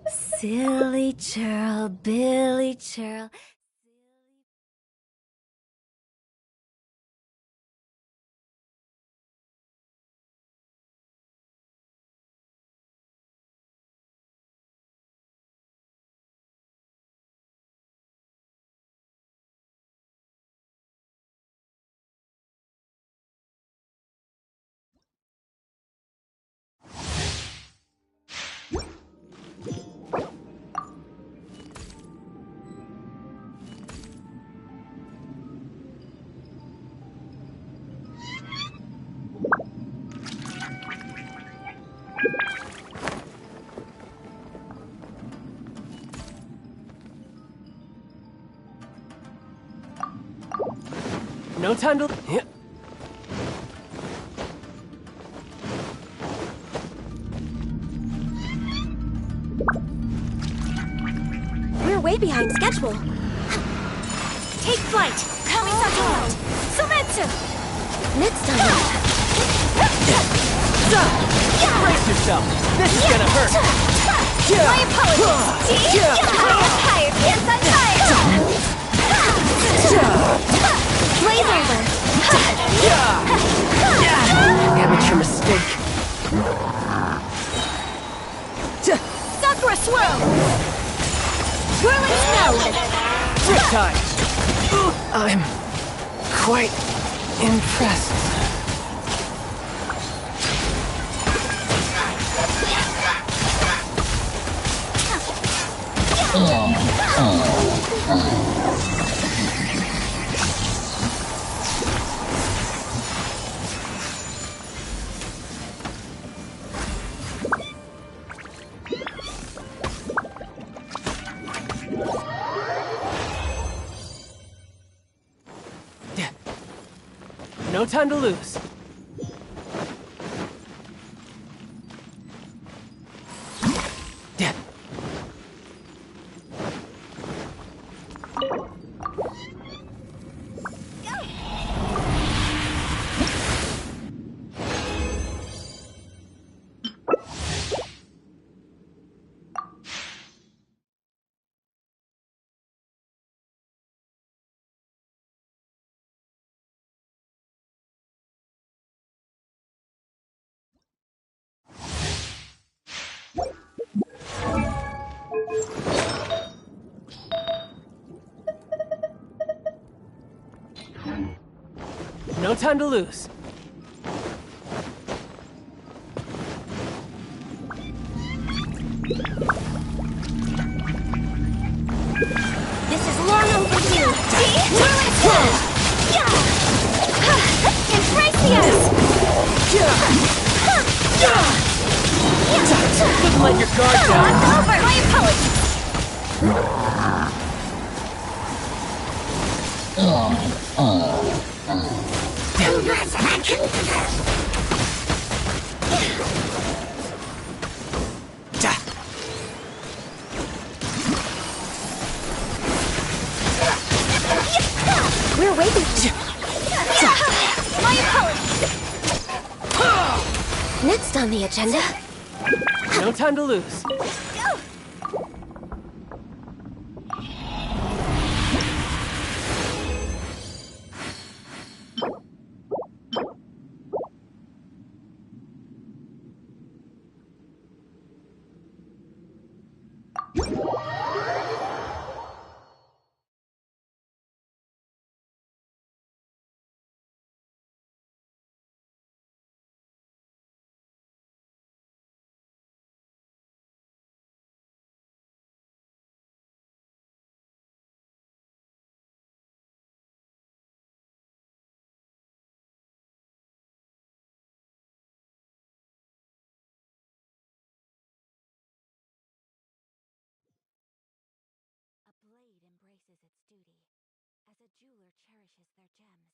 Silly churl, Billy churl. No time to... We're way behind schedule. Take flight! Kamisato! Sumetsu! Next time... Brace yourself! This is gonna hurt! My apologies! I'm tired! Yes, I'm tired! Blaze over! Amateur mistake. Sakura swirl! Swirling snow! Riptide! I'm quite impressed. No time to lose. No time to lose. This is long overdue! Whirling swirl! Embrace the ice! Couldn't let your guard down. I'm over! My apologies! We're waiting. My apologies. Next on the agenda. No time to lose. A blade embraces its duty, as a jeweler cherishes their gems.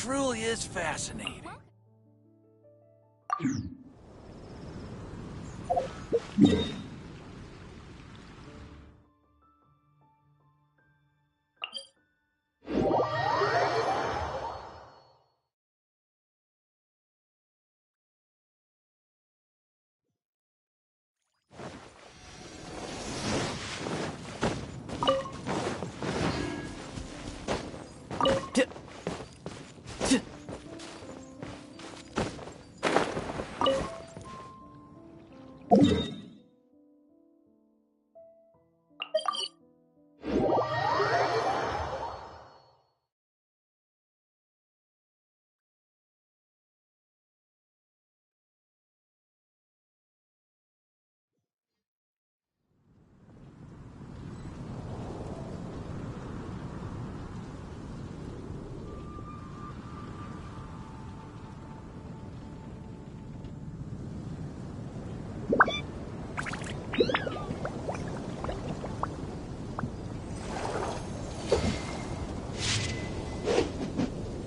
truly is fascinating.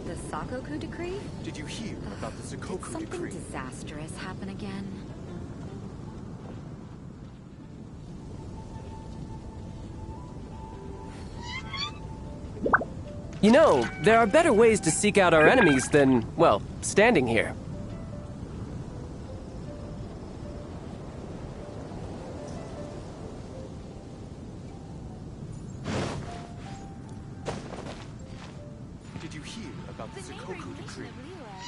The Sakoku decree? Did you hear about the Did Sakoku something decree? disastrous happen again? You know, there are better ways to seek out our enemies than, well, standing here. Did you hear about the Sakoku decree?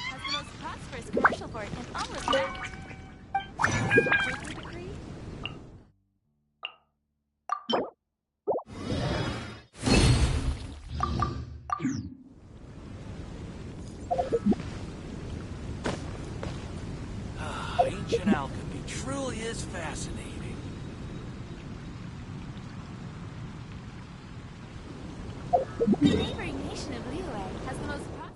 Has the most prosperous commercial port in all of that. Sakoku decree? Ancient alchemy truly is fascinating. The neighboring nation of Liyue has the most prosperous.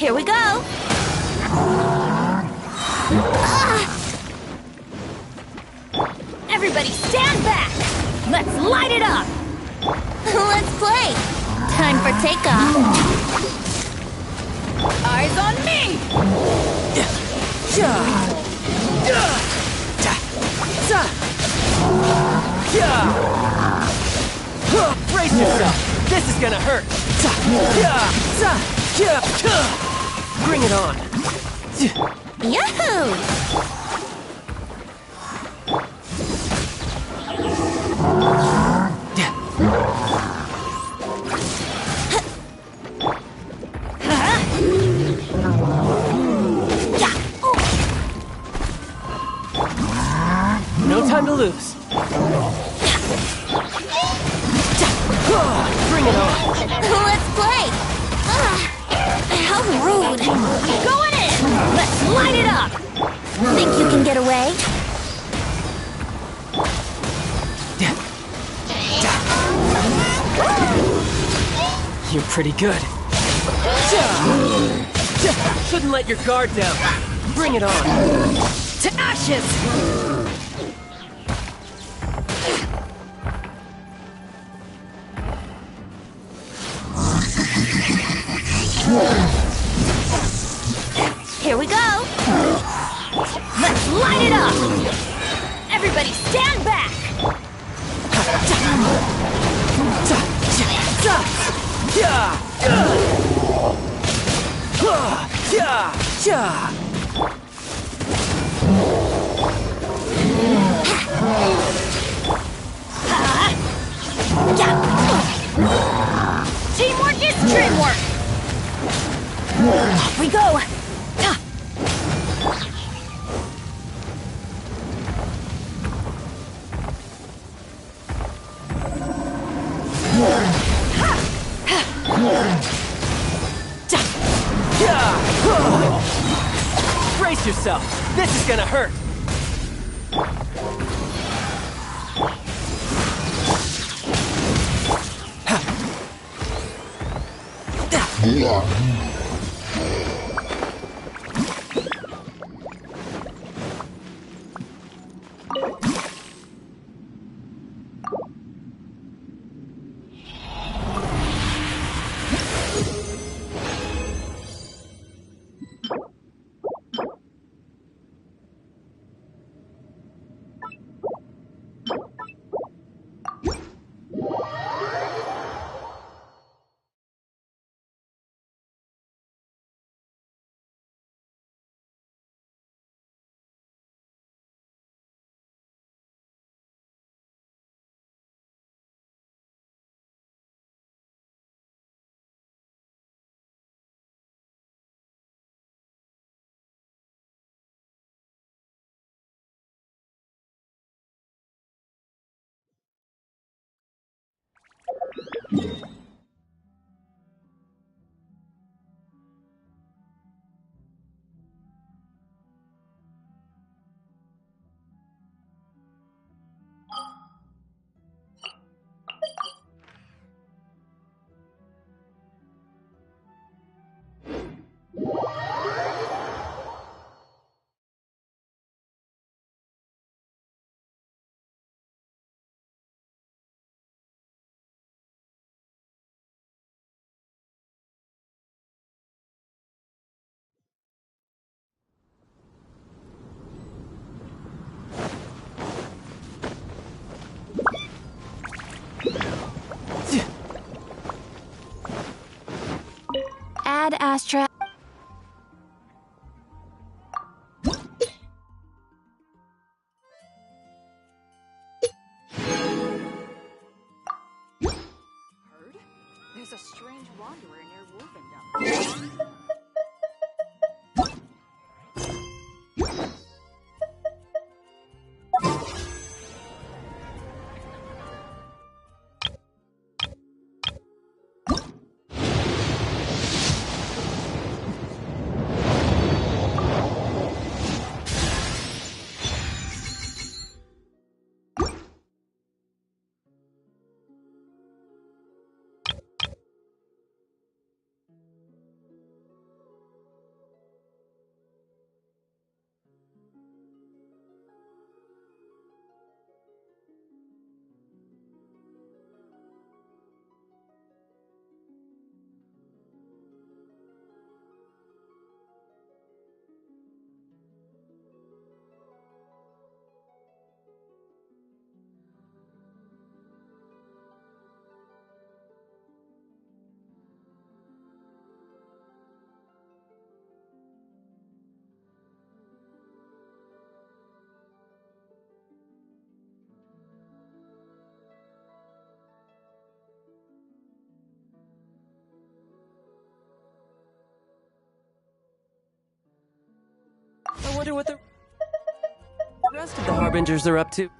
Here we go! Everybody stand back! Let's light it up! Let's play! Time for takeoff! Eyes on me! Brace yourself! This is gonna hurt! Bring it on! Yahoo! No time to lose. Bring it on! Let's play! How rude! Going in! Let's light it up! Think you can get away? You're pretty good. Shouldn't let your guard down. Bring it on. To ashes! Here we go! Let's light it up! Everybody stand back! Teamwork is dreamwork! Off we go! Brace yourself. This is gonna hurt. Ad Astra. There's a strange wanderer near Wolfendom. I wonder what the rest of the Harbingers are up to.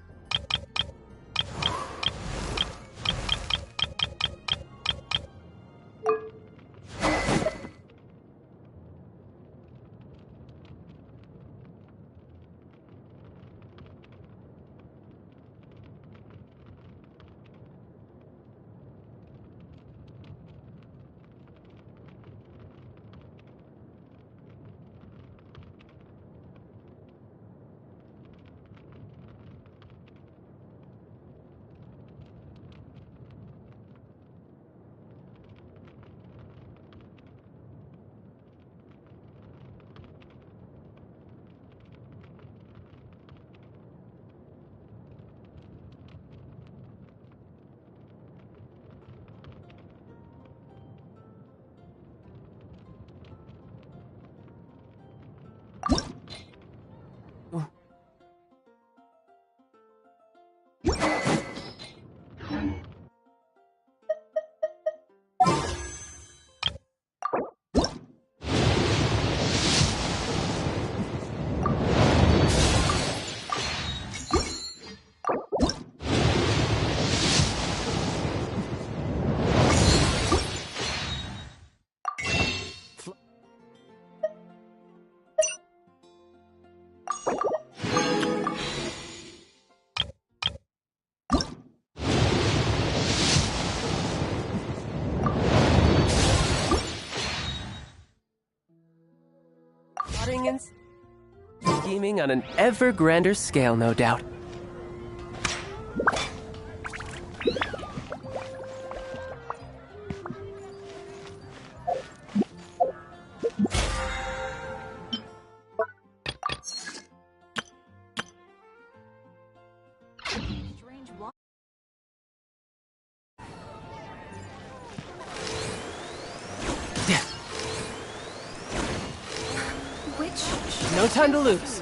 scheming on an ever grander scale, no doubt. Strange wa- No time to lose.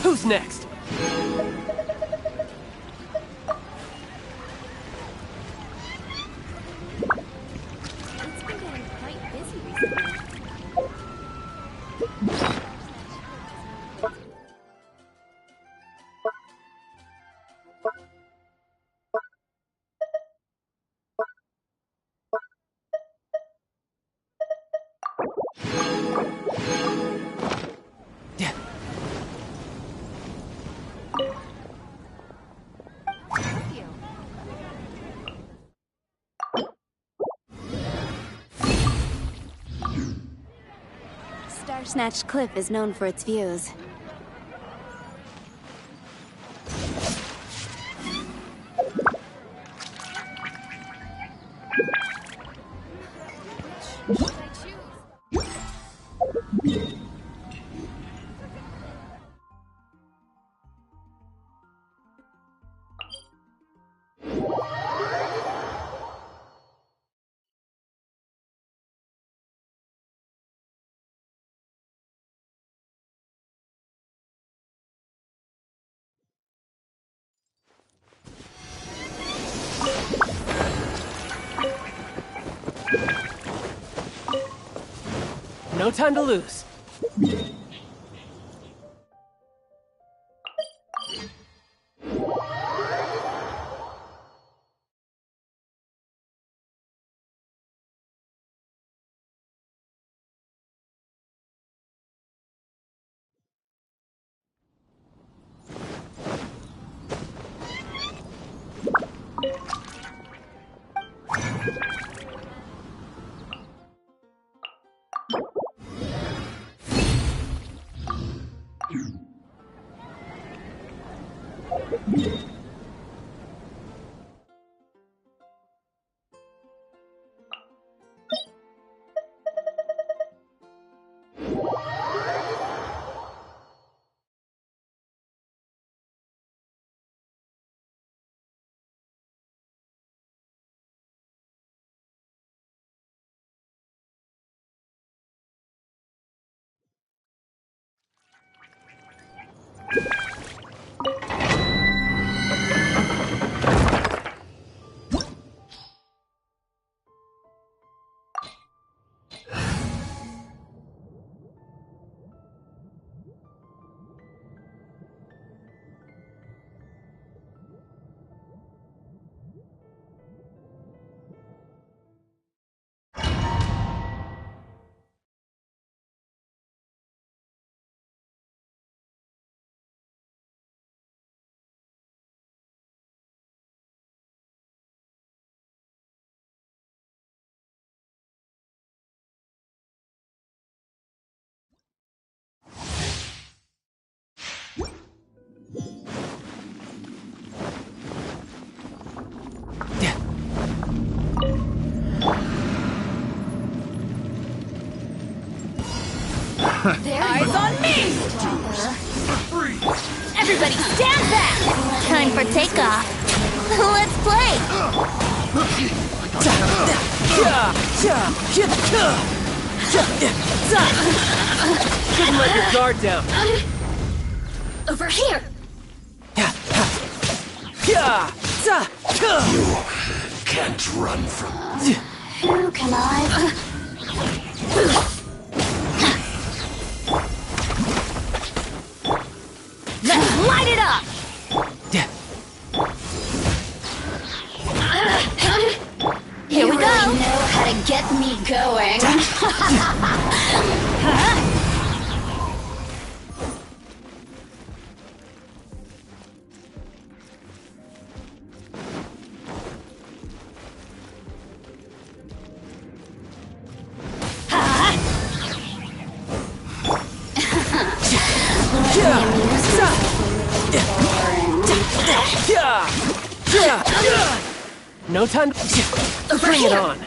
Who's next? It's been getting quite busy recently. Snatched Cliff is known for its views. No time to lose. Eyes on me! Everybody stand back! Time for takeoff. Let's play! Couldn't let your guard down. Over here! You can't run from... Who can I? Let's light it up! Here we go! You really know how to get me going. No time to... Bring it on.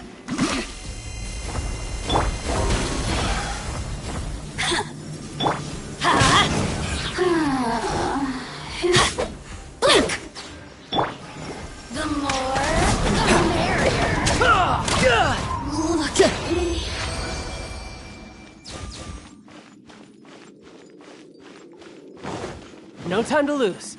No time to lose.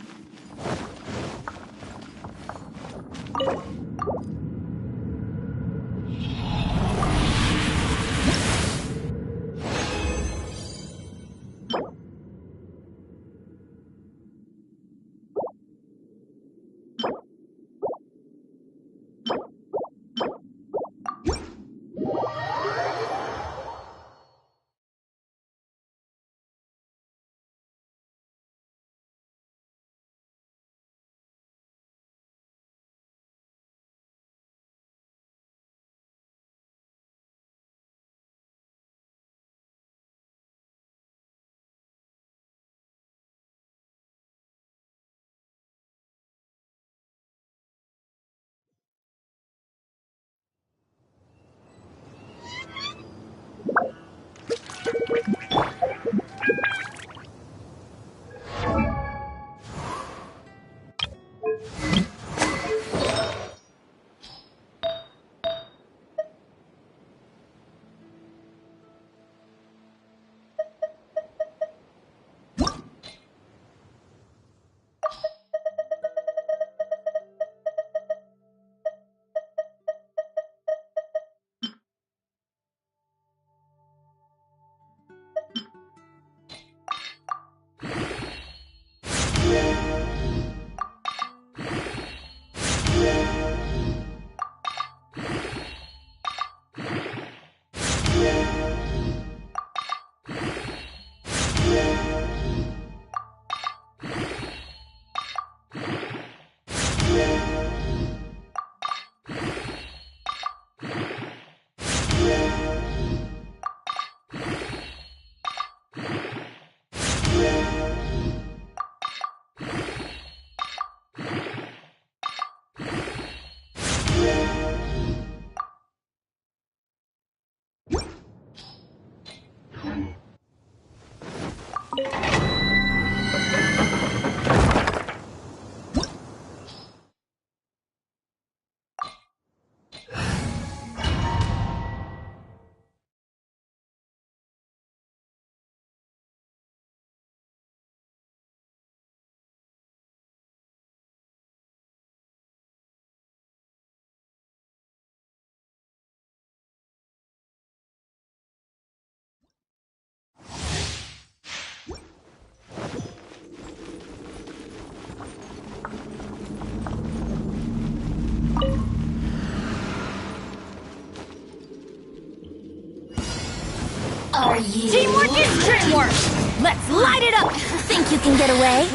Are you? Teamwork is dreamwork! Let's light it up! Think you can get away?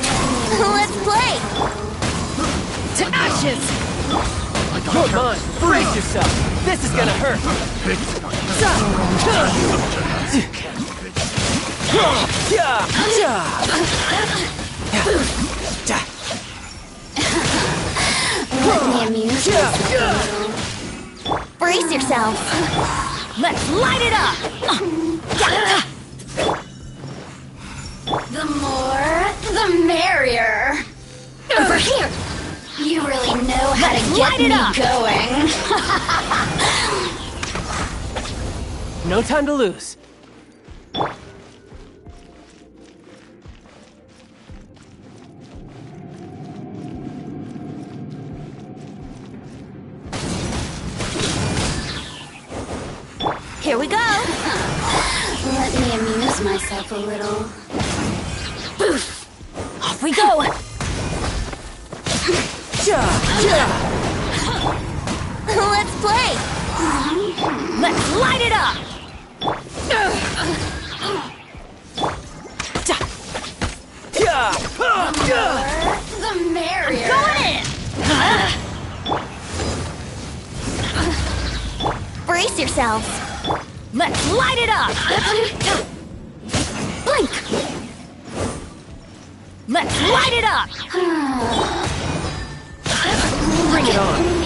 Let's play! To ashes! Come on, brace yourself. This is gonna hurt. Let me amuse you. Brace yourself. Let's light it up! The more, the merrier. Over here. You really know how to get me going. No time to lose. Here we go. Let me amuse myself a little. Boof. Off we go. Let's play. Let's light it up! The merrier. Going in! Brace yourselves. Let's light it up! Blink. Let's light it up! Bring it on.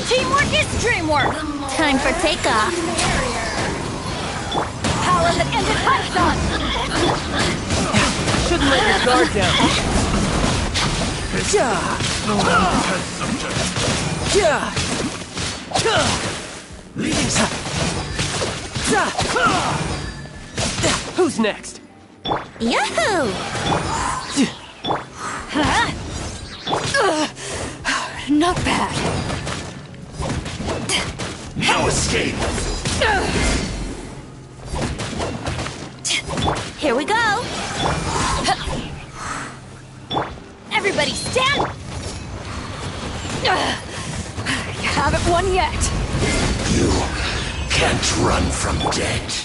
Teamwork is dreamwork! Time for takeoff. Power that ended Python! Shouldn't let your guard down. Who's next? Yahoo! Not bad. No escape! Here we go. Everybody stand! You haven't won yet. You can't run from death.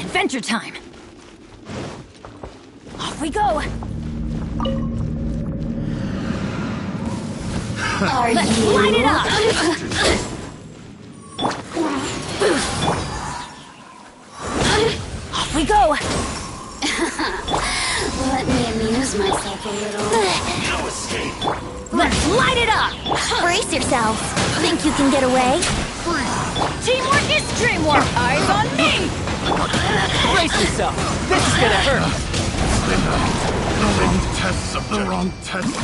Adventure time! Off we go! Let's light it up! Off we go! Let me amuse myself a little. No escape! Let's light it up! Brace yourselves. Think you can get away? Teamwork is dreamwork! Eyes on me! Brace yourself. This is gonna hurt. The wrong test.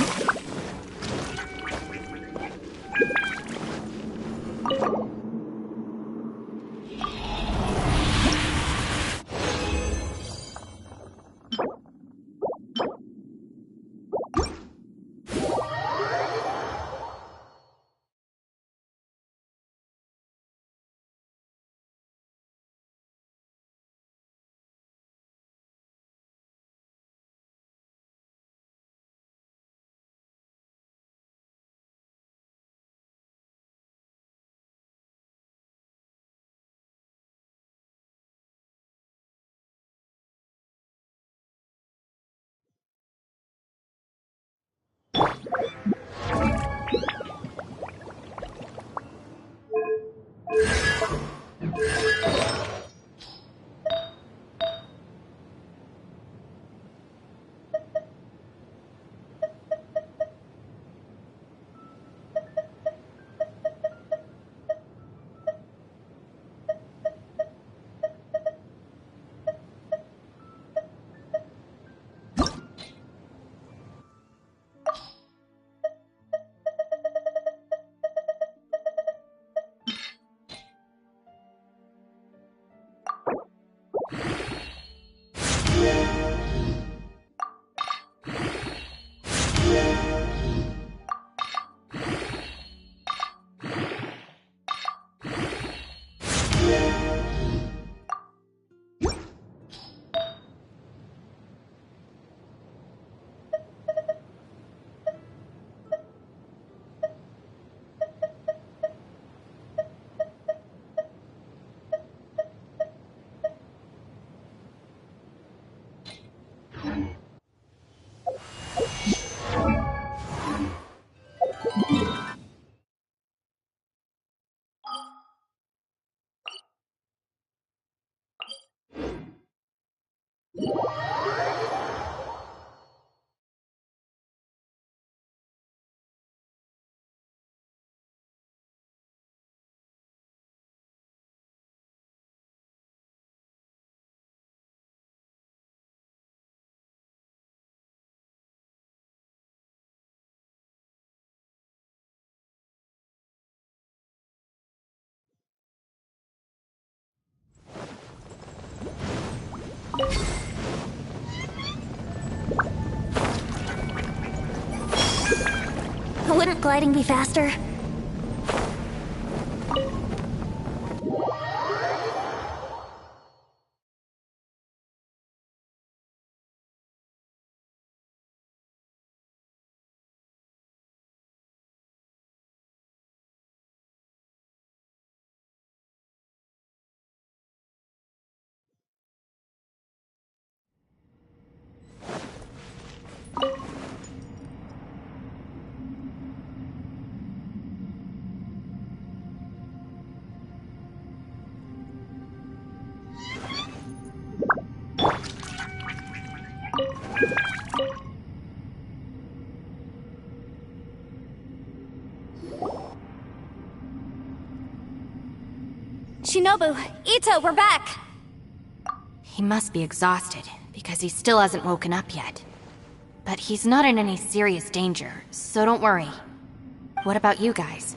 gliding be faster? Shinobu, Ito, we're back! He must be exhausted, because he still hasn't woken up yet. But he's not in any serious danger, so don't worry. What about you guys?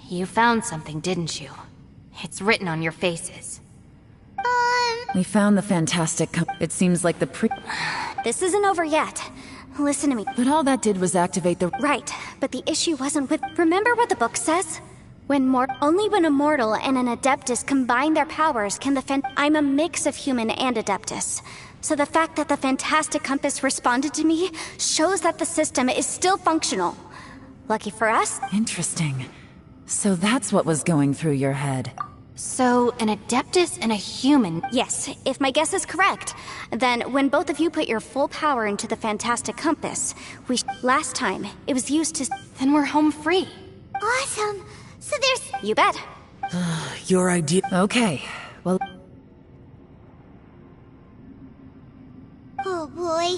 You found something, didn't you? It's written on your faces. We found the fantastic It seems like the This isn't over yet. Listen to me. But all that did was activate the... Right, but the issue wasn't with... Remember what the book says? Only when a mortal and an Adeptus combine their powers can I'm a mix of human and Adeptus. So the fact that the Fantastic Compass responded to me shows that the system is still functional. Lucky for us. Interesting. So that's what was going through your head. So, an Adeptus and a human... Yes, if my guess is correct. Then, when both of you put your full power into the Fantastic Compass, last time, it was used to... Then we're home free. Awesome. So there's... You bet. Your idea... Okay, well... Oh boy.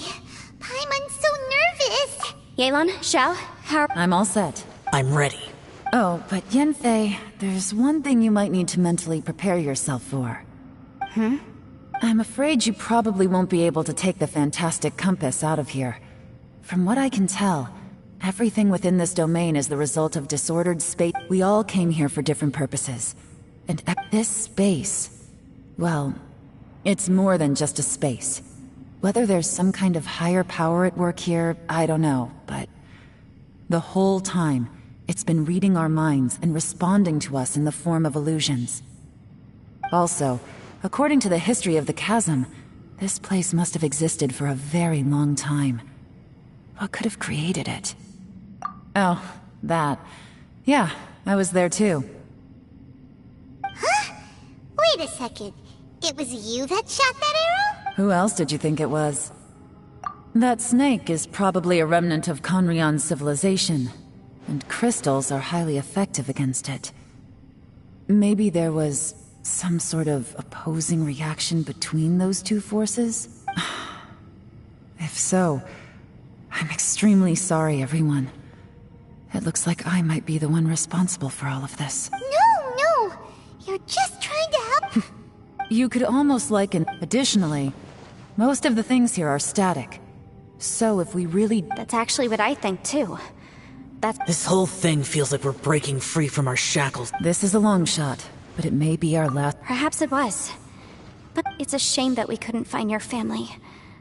Paimon's so nervous. Yelan, Xiao, how... I'm all set. I'm ready. Oh, but Yanfei, there's one thing you might need to mentally prepare yourself for. I'm afraid you probably won't be able to take the Fantastic Compass out of here. From what I can tell, everything within this domain is the result of disordered space. We all came here for different purposes. And this space... well, it's more than just a space. Whether there's some kind of higher power at work here, I don't know, but... the whole time, it's been reading our minds and responding to us in the form of illusions. Also, according to the history of the chasm, this place must have existed for a very long time. What could have created it? Oh, that. Yeah, I was there too. Huh? Wait a second. It was you that shot that arrow? Who else did you think it was? That snake is probably a remnant of Conrion's civilization, and crystals are highly effective against it. Maybe there was some sort of opposing reaction between those two forces? If so, I'm extremely sorry, everyone. It looks like I might be the one responsible for all of this. No! You're just trying to help. You could almost liken... Additionally, most of the things here are static. So if we really... That's actually what I think, too. This whole thing feels like we're breaking free from our shackles. This is a long shot, but it may be our last... Perhaps it was. But it's a shame that we couldn't find your family.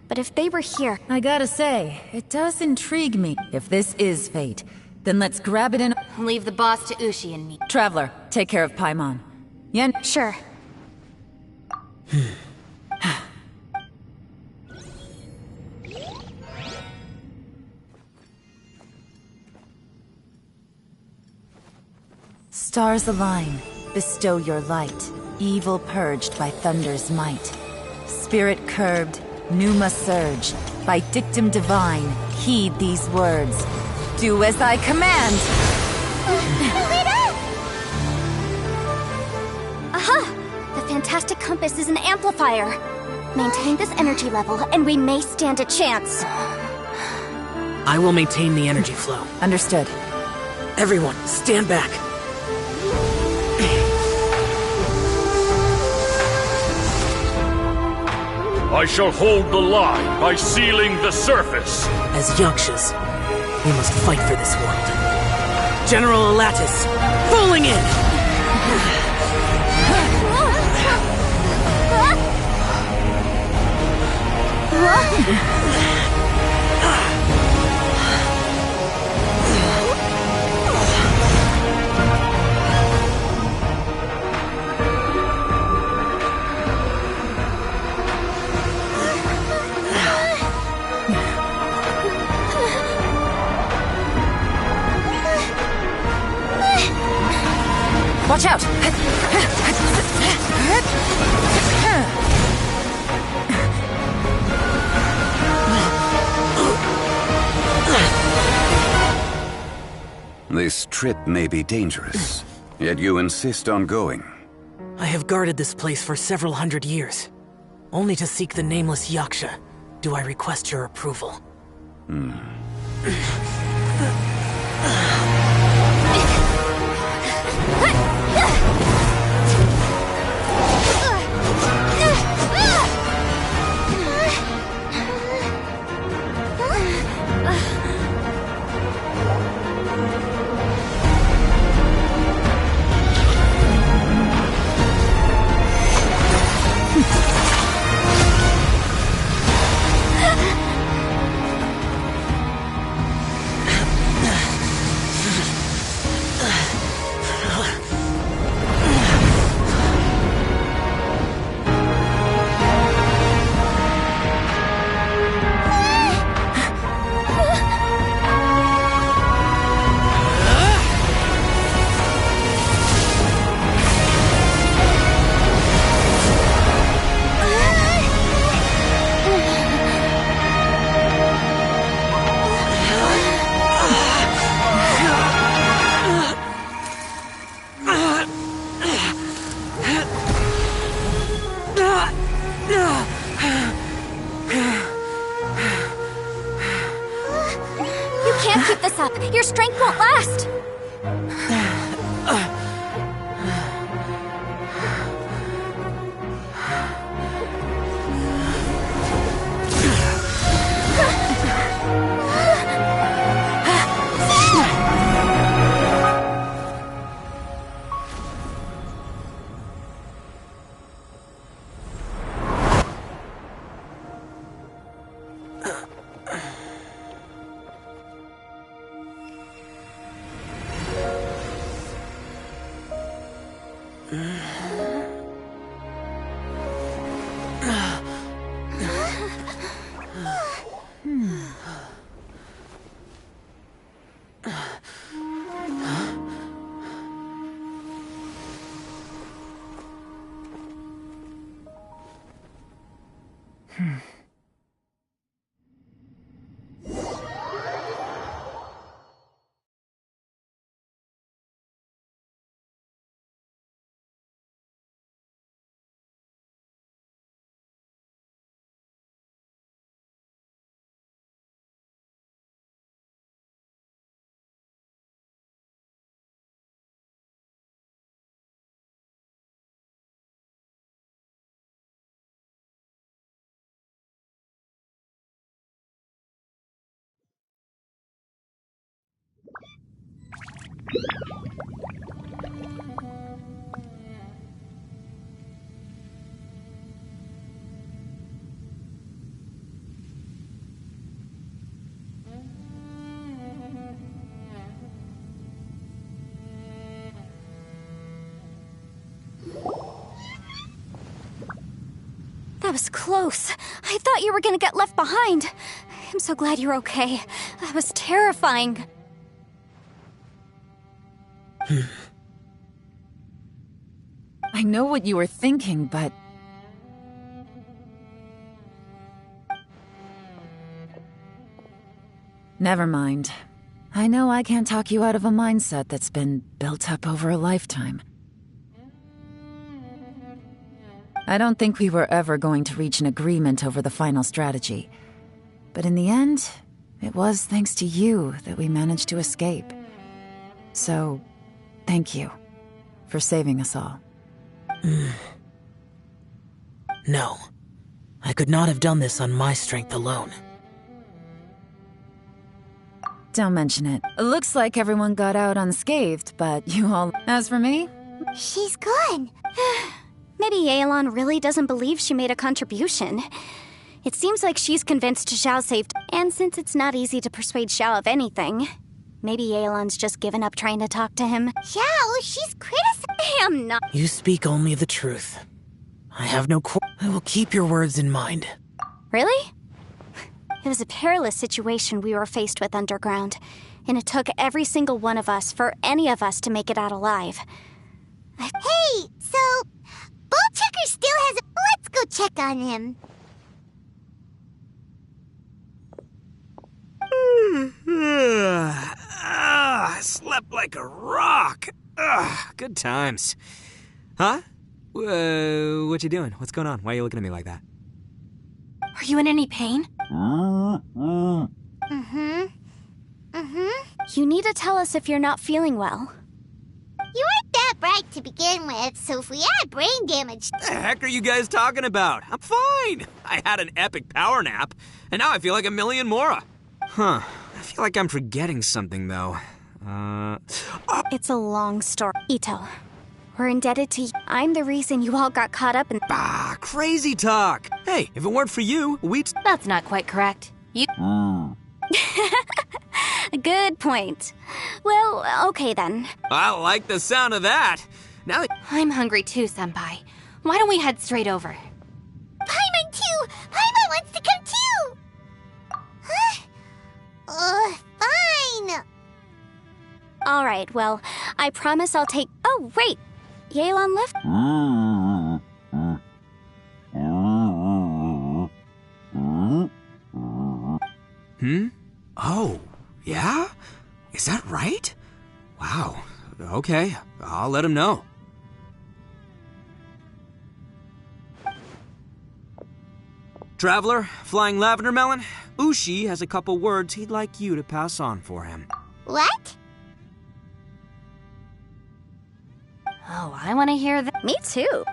But if they were here... I gotta say, it does intrigue me. If this is fate, then let's grab it in... Leave the boss to Ushi and me. Traveler, take care of Paimon. Yen... Sure. Stars align, bestow your light. Evil purged by thunder's might. Spirit curbed, pneuma surge. By dictum divine, heed these words. Do as I command! Aha! The Fantastic Compass is an amplifier. Maintain this energy level, and we may stand a chance. I will maintain the energy flow. Understood. Everyone, stand back. I shall hold the line by sealing the surface. As Yakshas, we must fight for this world. General Alatus, falling in! Watch out! This trip may be dangerous, yet you insist on going. I have guarded this place for several hundred years, only to seek the nameless Yaksha. Do I request your approval? Your strength won't last! That was close. I thought you were gonna get left behind. I'm so glad you're okay. That was terrifying. I know what you were thinking, but... Never mind. I know I can't talk you out of a mindset that's been built up over a lifetime. I don't think we were ever going to reach an agreement over the final strategy. But in the end, it was thanks to you that we managed to escape. So, thank you for saving us all. No. I could not have done this on my strength alone. Don't mention it. Looks like everyone got out unscathed, but you all... As for me? She's good. Maybe Yelan really doesn't believe she made a contribution. It seems like she's convinced Xiao saved... And since it's not easy to persuade Xiao of anything, maybe Yelan's just given up trying to talk to him. Xiao, she's criticizing... I'm not... You speak only the truth. I have no I will keep your words in mind. Really? It was a perilous situation we were faced with underground, and it took every single one of us for any of us to make it out alive. Hey, so Ballchecker still has a... Let's go check on him. I slept like a rock. Good times. Huh? What you doing? What's going on? Why are you looking at me like that? Are you in any pain? You need to tell us if you're not feeling well. You weren't that bright to begin with, so if we had brain damage... The heck are you guys talking about? I'm fine. I had an epic power nap, and now I feel like a million more. Huh. I feel like I'm forgetting something, though. It's a long story. Ito, we're indebted to you. I'm the reason you all got caught up in... Crazy talk. Hey, if it weren't for you, we'd... That's not quite correct. You... Good point. Well, okay then. I like the sound of that. Now I'm hungry too, Senpai. Why don't we head straight over? Paimon too! Paimon wants to come too! Huh? Fine. Alright, well, I promise I'll take... Oh, wait! Yelan left? Oh, yeah? Is that right? Wow. Okay, I'll let him know. Traveler, Flying Lavender Melon, Ushi has a couple words he'd like you to pass on for him. What? Oh, I want to hear that. Me too.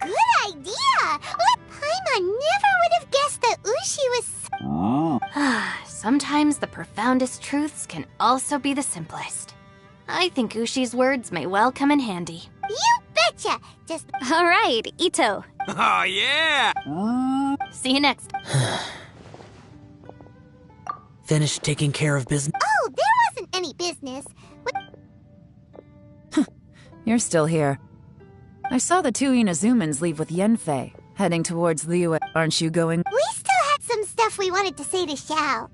Good idea! Paimon never would have guessed that Ushi was... Sometimes the profoundest truths can also be the simplest. I think Ushi's words may well come in handy. You betcha! Just... Alright, Ito. Oh, yeah! See you next. Finished taking care of business? Oh, there wasn't any business. What? You're still here. I saw the two Inazumans leave with Yenfei, heading towards Liyue. Aren't you going? We still had some stuff we wanted to say to Xiao.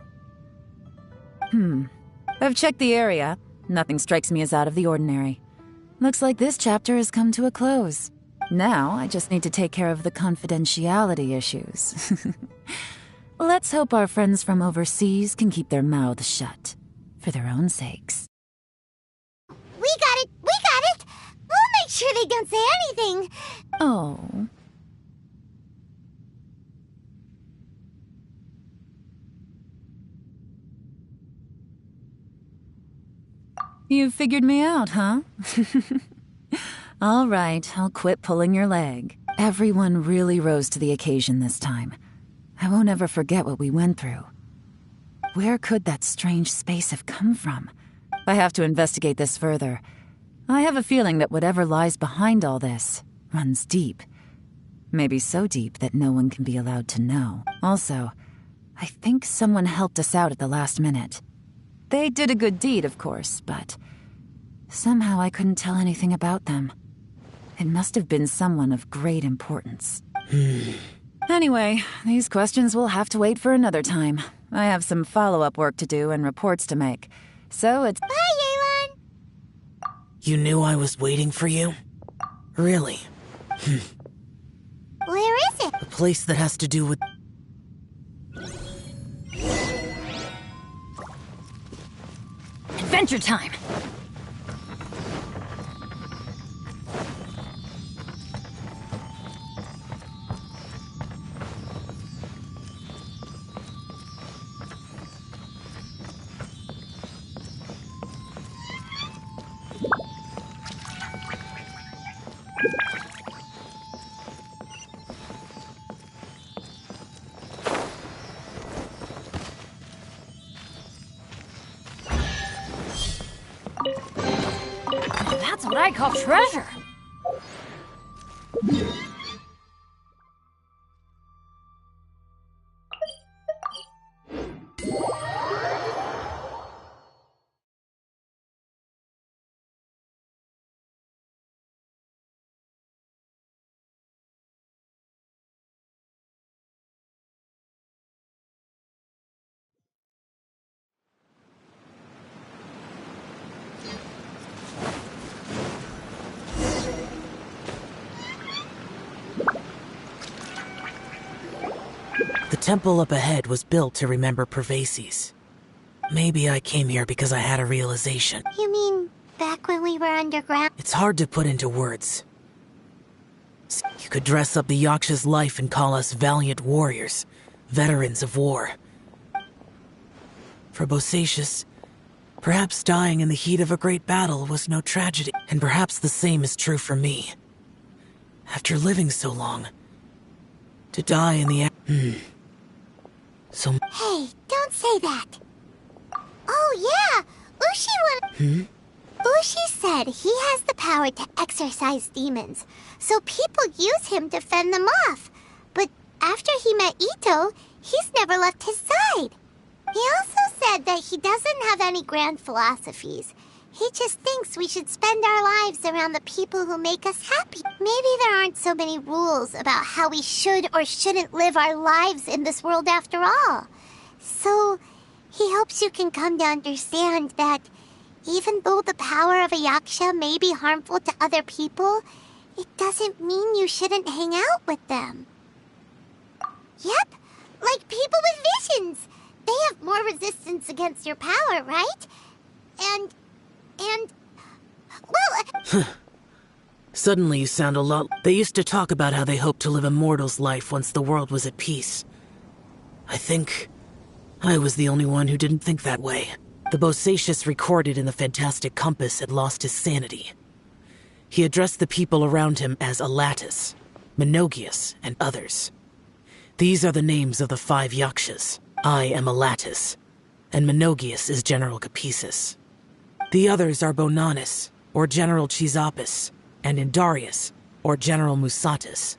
I've checked the area. Nothing strikes me as out of the ordinary. Looks like this chapter has come to a close. Now, I just need to take care of the confidentiality issues. Let's hope our friends from overseas can keep their mouths shut. For their own sakes. We got it! We got it! We'll make sure they don't say anything. Oh. You figured me out, huh? All right, I'll quit pulling your leg. Everyone really rose to the occasion this time. I won't ever forget what we went through. Where could that strange space have come from? I have to investigate this further. I have a feeling that whatever lies behind all this runs deep. Maybe so deep that no one can be allowed to know. Also, I think someone helped us out at the last minute. They did a good deed, of course, but somehow I couldn't tell anything about them. It must have been someone of great importance. Anyway, these questions will have to wait for another time. I have some follow-up work to do and reports to make. So it's... Bye, Yelan! You knew I was waiting for you? Really? Where is it? A place that has to do with... Adventure time! That's what I call treasure! temple up ahead was built to remember Pervases. Maybe I came here because I had a realization. You mean back when we were underground? It's hard to put into words. You could dress up the Yaksha's life and call us valiant warriors, veterans of war. For Bosacius, perhaps dying in the heat of a great battle was no tragedy, and perhaps the same is true for me. After living so long, to die in the Hey, don't say that. Oh yeah, Ushi said he has the power to exorcise demons, so people use him to fend them off. But after he met Ito, he's never left his side. He also said that he doesn't have any grand philosophies. He just thinks we should spend our lives around the people who make us happy. Maybe there aren't so many rules about how we should or shouldn't live our lives in this world after all. So, he hopes you can come to understand that even though the power of a Yaksha may be harmful to other people, it doesn't mean you shouldn't hang out with them. Yep, like people with visions. They have more resistance against your power, right? Well... Suddenly you sound a lot... They used to talk about how they hoped to live a mortal's life once the world was at peace. I think I was the only one who didn't think that way. The Bosacius recorded in the Fantastic Compass had lost his sanity. He addressed the people around him as Alatus, Menogius, and others. These are the names of the 5 Yakshas. I am Alatus, and Menogius is General Capisis. The others are Bonanis, or General Chisapis, and Indarius, or General Musatus.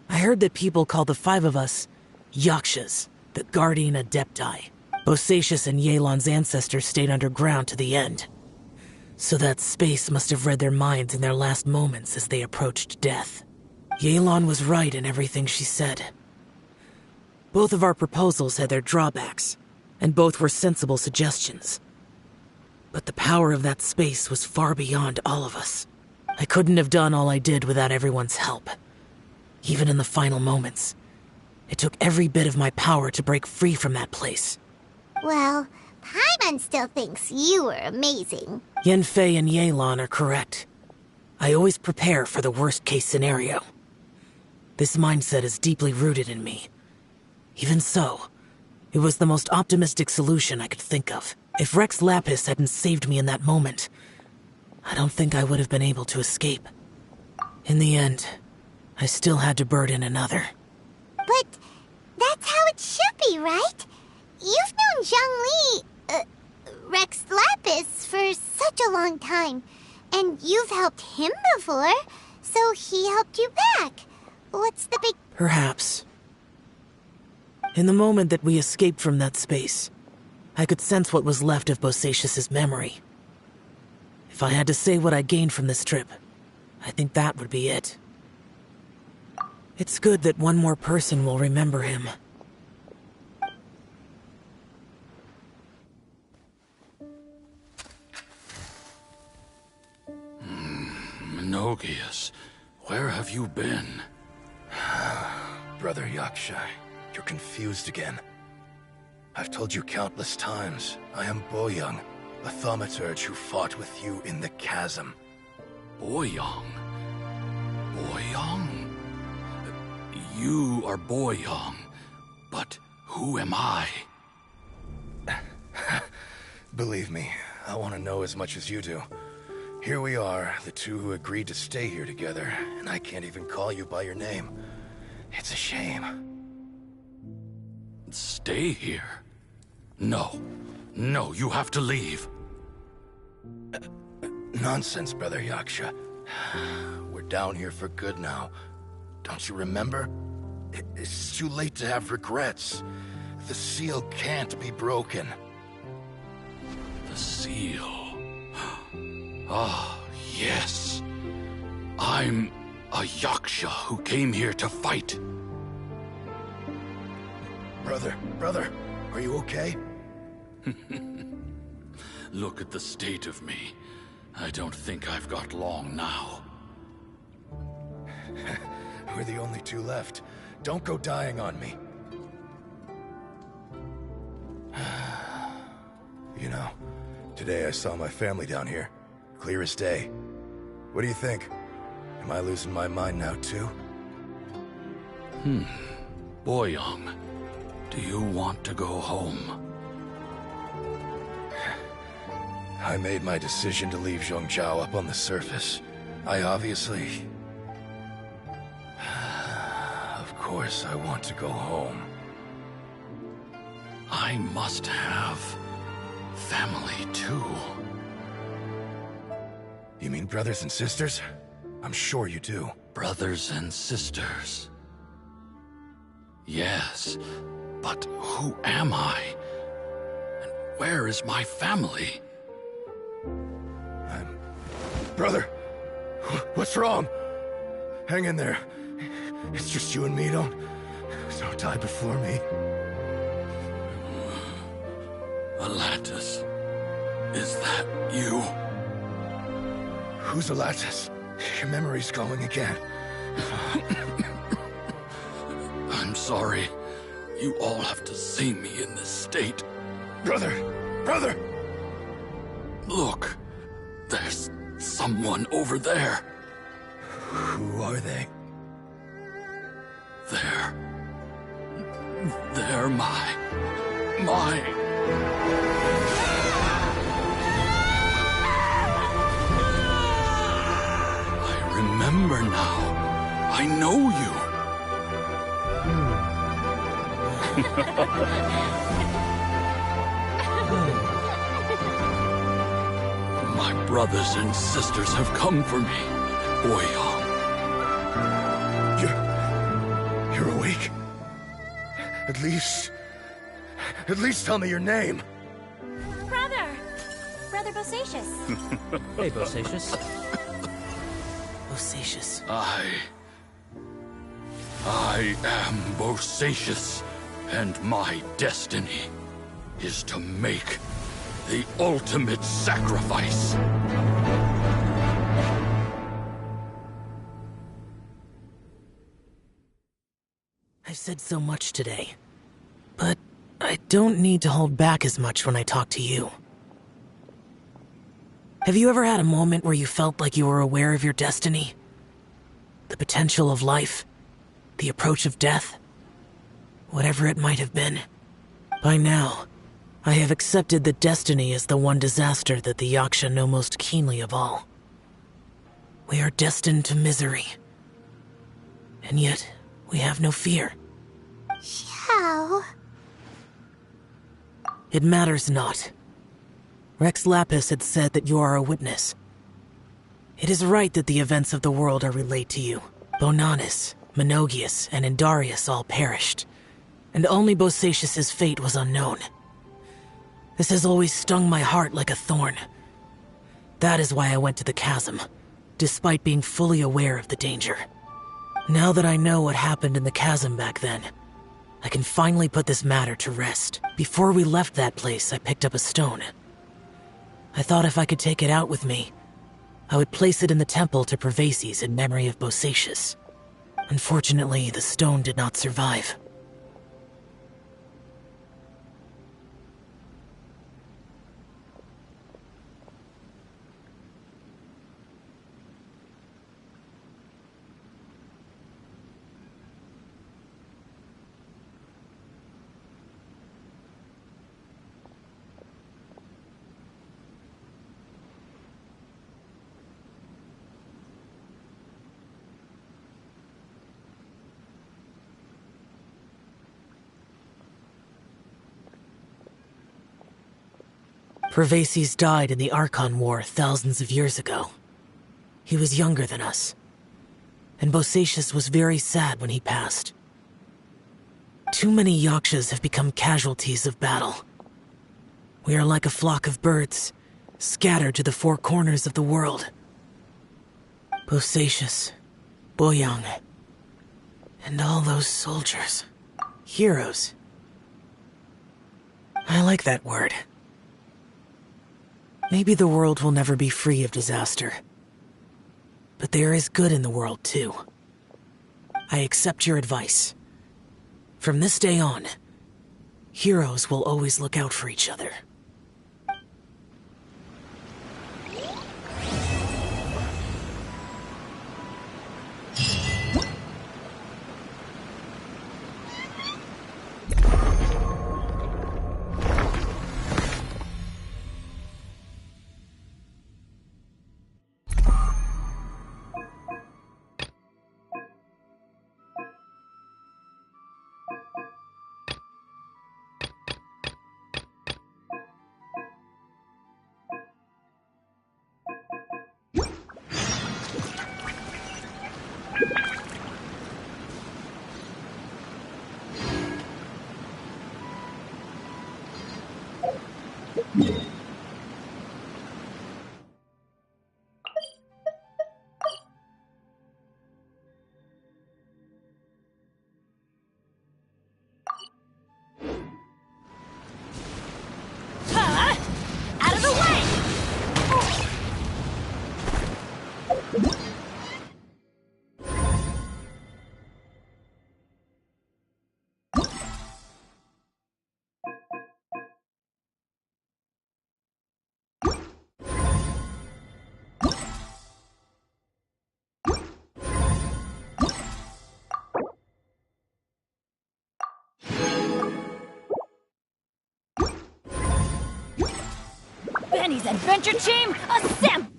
I heard that people call the 5 of us Yakshas, the Guardian Adepti. Bosacius and Yelan's ancestors stayed underground to the end. So that space must have read their minds in their last moments as they approached death. Yelan was right in everything she said. Both of our proposals had their drawbacks, and both were sensible suggestions. But the power of that space was far beyond all of us. I couldn't have done all I did without everyone's help. Even in the final moments, it took every bit of my power to break free from that place. Well, Paimon still thinks you were amazing. Yenfei and Yelan are correct. I always prepare for the worst-case scenario. This mindset is deeply rooted in me. Even so, it was the most optimistic solution I could think of. If Rex Lapis hadn't saved me in that moment, I don't think I would have been able to escape. In the end, I still had to burden another. But that's how it should be, right? You've known Zhang Li, Rex Lapis, for such a long time. And you've helped him before, so he helped you back. What's the big... Perhaps. In the moment that we escaped from that space, I could sense what was left of Bosacius's memory. If I had to say what I gained from this trip, I think that would be it. It's good that one more person will remember him. Menogius, where have you been? Brother Yaksha, you're confused again. I've told you countless times, I am Boyoung, a thaumaturge who fought with you in the chasm. Boyoung? Boyoung? You are Boyoung, but who am I? Believe me, I want to know as much as you do. Here we are, the two who agreed to stay here together, and I can't even call you by your name. It's a shame. Stay here? No. No, you have to leave. Nonsense, Brother Yaksha. We're down here for good now. Don't you remember? It's too late to have regrets. The seal can't be broken. The seal... Ah, yes. I'm a Yaksha who came here to fight. Brother, are you okay? Look at the state of me. I don't think I've got long now. We're the only two left. Don't go dying on me. You know, today I saw my family down here. Clear as day. What do you think? Am I losing my mind now, too? Boyoung, do you want to go home? I made my decision to leave Zhongzhou up on the surface. I obviously... Of course I want to go home. I must have family too. You mean brothers and sisters? I'm sure you do. Brothers and sisters. Yes, but who am I? And where is my family? Brother, what's wrong? Hang in there. It's just you and me, don't die before me. Alatus, is that you? Who's Alatus? Your memory's going again. I'm sorry. You all have to see me in this state. Brother! Brother! Look, there's someone over there. Who are they? They're my... I remember now. I know you. My brothers and sisters have come for me, Boyoung. You're awake? At least tell me your name. Brother Bosacius. Hey, Bosacius. Bosacius. I am Bosacius, and my destiny is to make the ultimate sacrifice. I've said so much today, but I don't need to hold back as much when I talk to you. Have you ever had a moment where you felt like you were aware of your destiny? The potential of life? The approach of death? Whatever it might have been. By now, I have accepted that destiny is the one disaster that the Yaksha know most keenly of all. We are destined to misery. And yet, we have no fear. Xiao. It matters not. Rex Lapis had said that you are a witness. It is right that the events of the world are relayed to you. Bonanis, Menogius, and Indarius all perished, and only Bosacius's fate was unknown. This has always stung my heart like a thorn. That is why I went to the chasm, despite being fully aware of the danger. Now that I know what happened in the chasm back then, I can finally put this matter to rest. Before we left that place, I picked up a stone. I thought if I could take it out with me, I would place it in the temple to Pervases in memory of Bosacius. Unfortunately, the stone did not survive. Pervases died in the Archon War thousands of years ago. He was younger than us, and Bosacius was very sad when he passed. Too many Yakshas have become casualties of battle. We are like a flock of birds, scattered to the four corners of the world. Bosacius, Boyoung, and all those soldiers. Heroes. I like that word. Maybe the world will never be free of disaster. But there is good in the world, too. I accept your advice. From this day on, heroes will always look out for each other. Jenny's adventure team, assemble!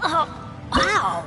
Oh, wow!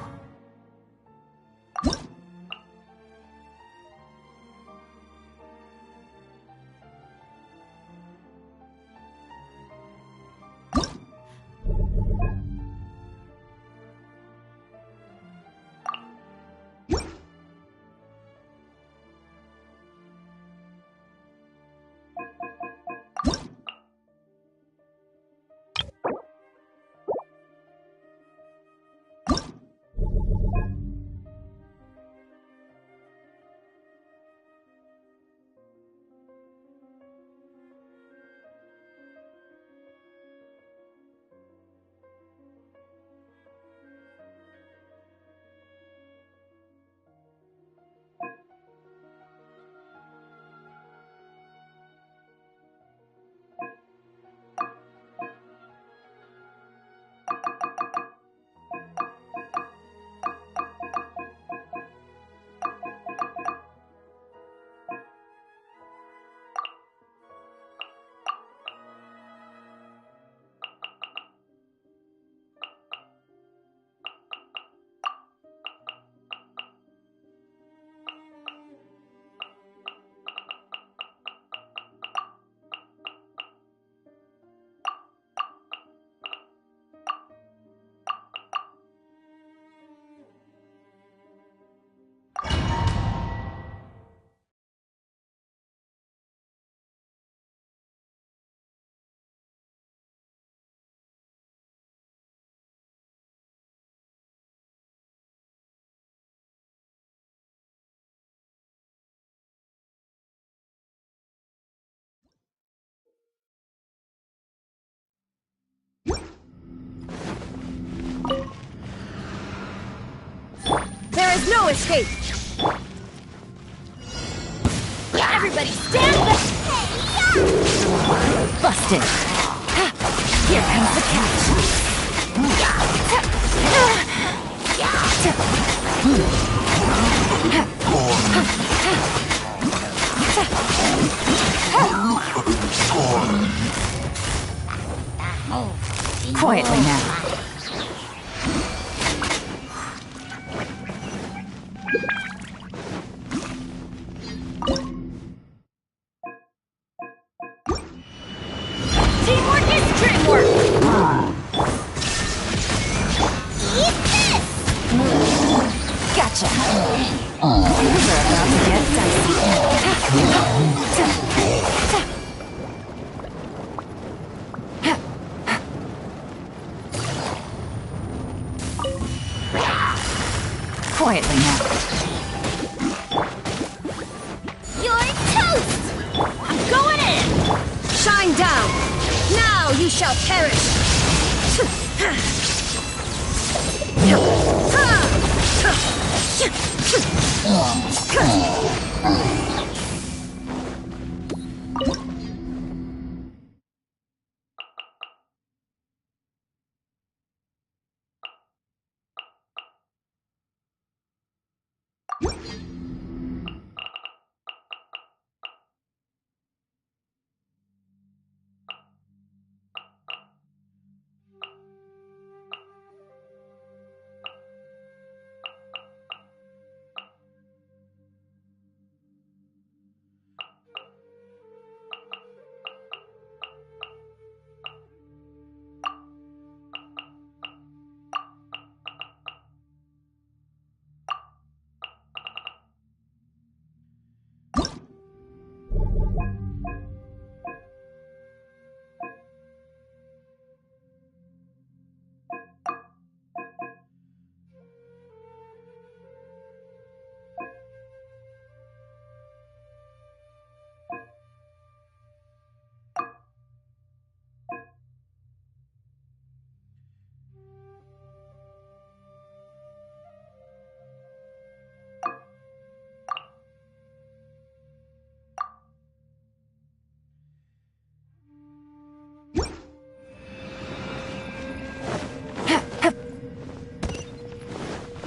There is no escape! Everybody stand back! Busted! Here comes the catch! Quietly now. Gotcha. Things are about to get dicey. Quietly now. You're toast! I'm going in! Shine down! Now you shall perish!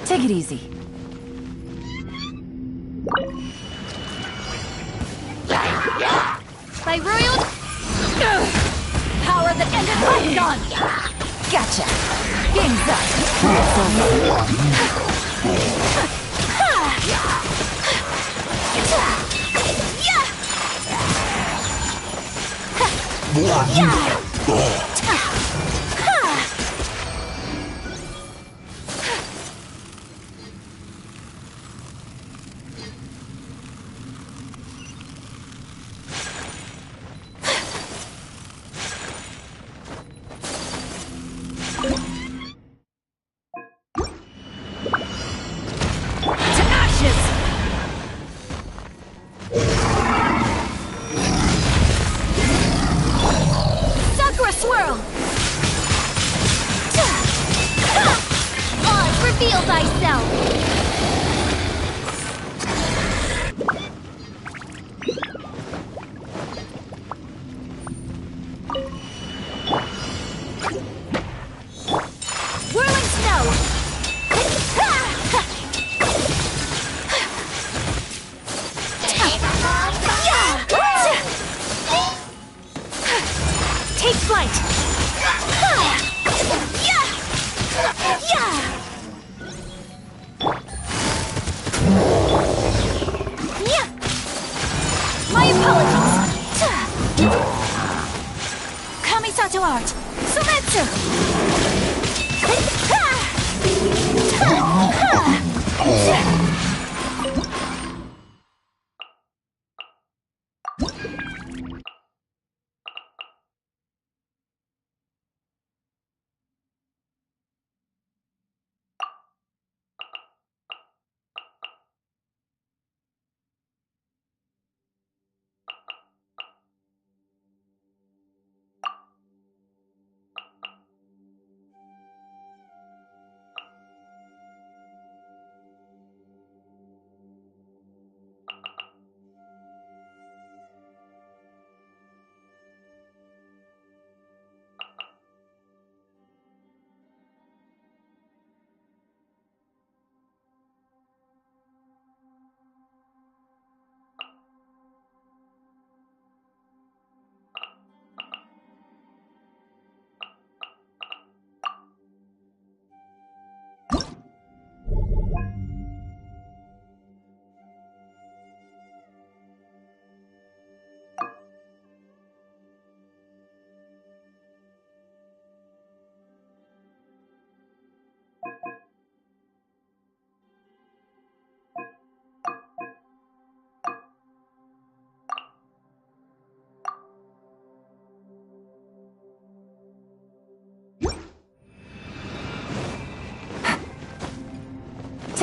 Take it easy. By royal power that ended Python! Gotcha. Game's up. Sakura swirl! Oz, reveal thyself! Whirling snow! Take flight! Yeah!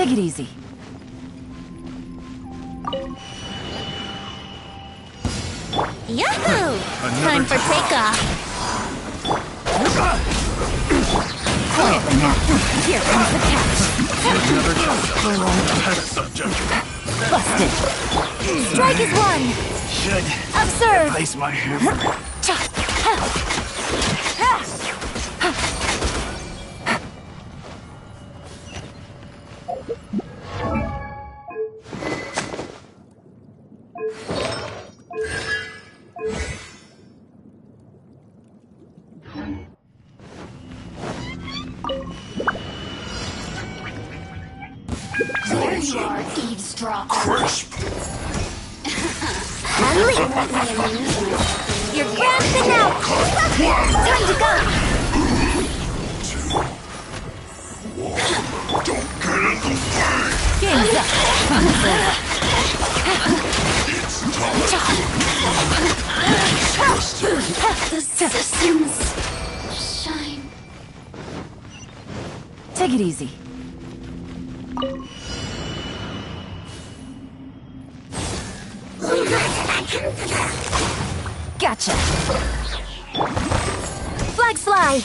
Take it easy. Yahoo! Time for takeoff. Quietly now. Here comes the catch. Test subject. Busted. Strike is one. Should Observe. replace my hammer. There you are, eavesdropper. Crisp. You're ramping out. Time to go. Don't get in the way. Game's up. The systems shine. Take it easy. Gotcha. Flags fly.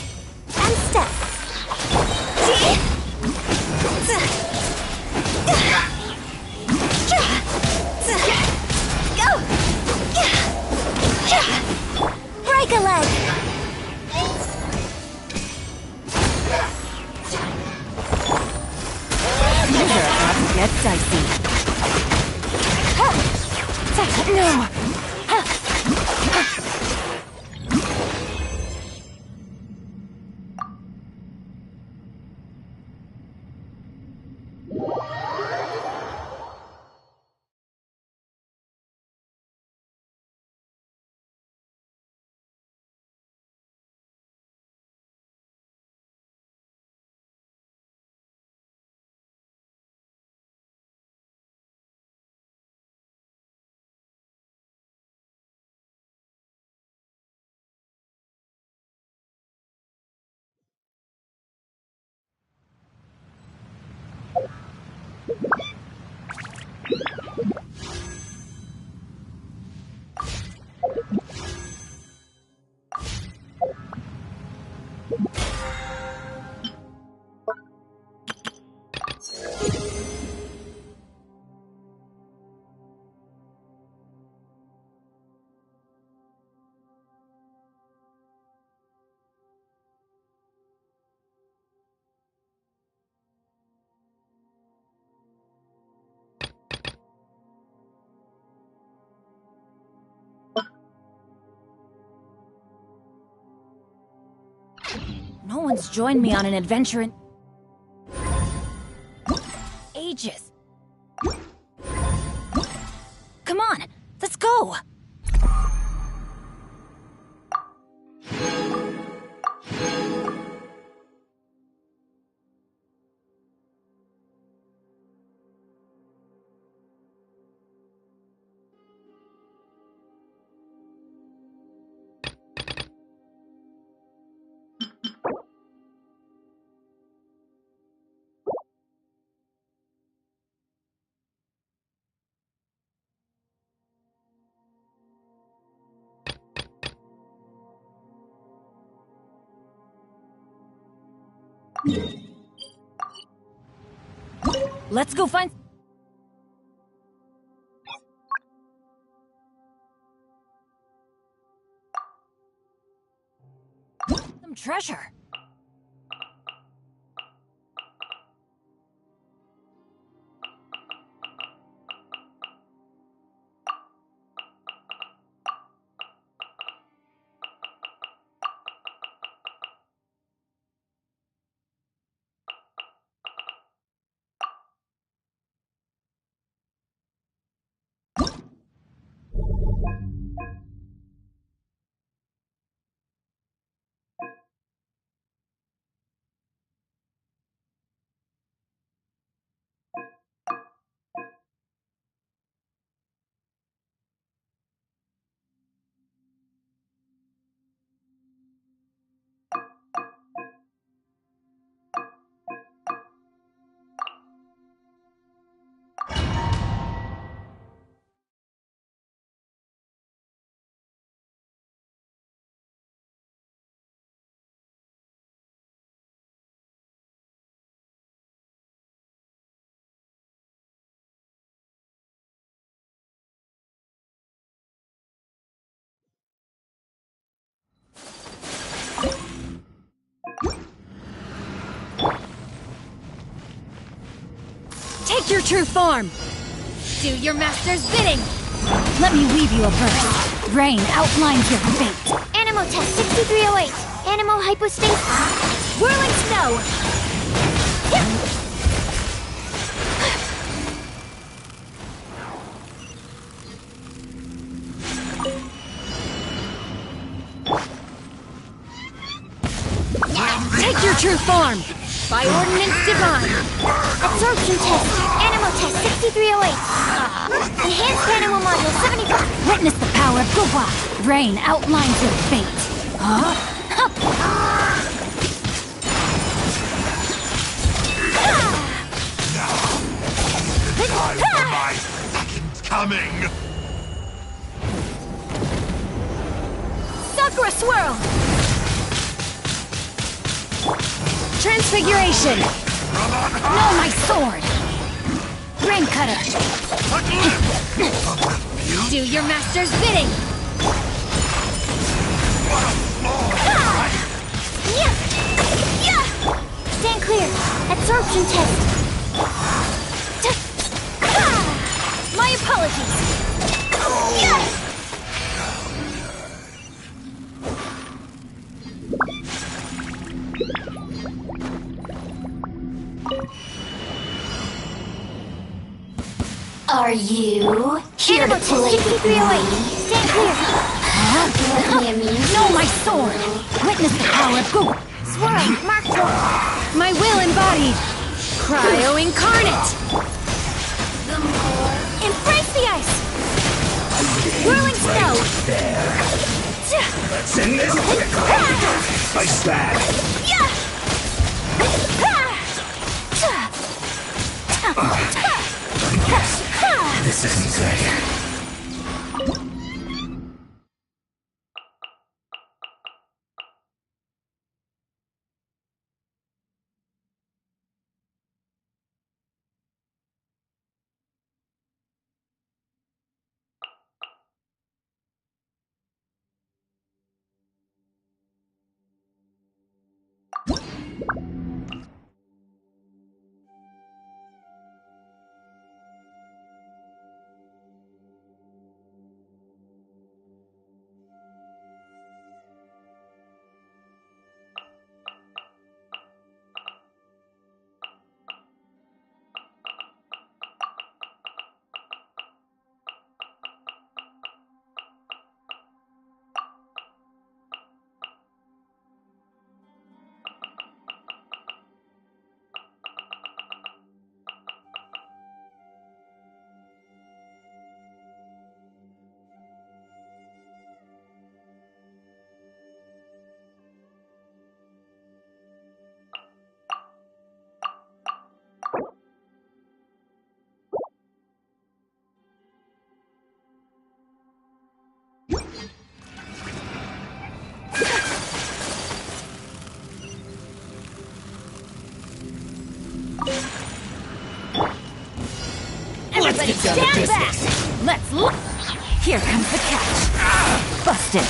And step. Go. Break a leg. Things are about to get dicey. No! No one's joined me on an adventure in ages. Come on, let's go! Let's go find some treasure. Take your true form! Do your master's bidding! Let me weave you a verse. Rain outlines your fate. Animal test 6308. Animal hypostasis. Whirling snow! Take your true form! By ordinance divine! Absorption test. Animal test 6308. Enhanced animal module 75. Witness the power of Guwa! Rain outlines your fate. Huh? Time for my second coming! Sakura swirl! Transfiguration! No, my sword! Rain cutter! Do your master's bidding! Stand clear. Absorption test. My apologies! Are you here to play with me? Stand clear. No, my sword! Witness the power of Guwa! Swirl. Mark swirl. My will embodied! Cryo incarnate! Embrace the ice! Whirling snow! Let's end this quickly! Ice bag! This isn't good. Everybody stand back! Let's look! Here comes the catch. Busted.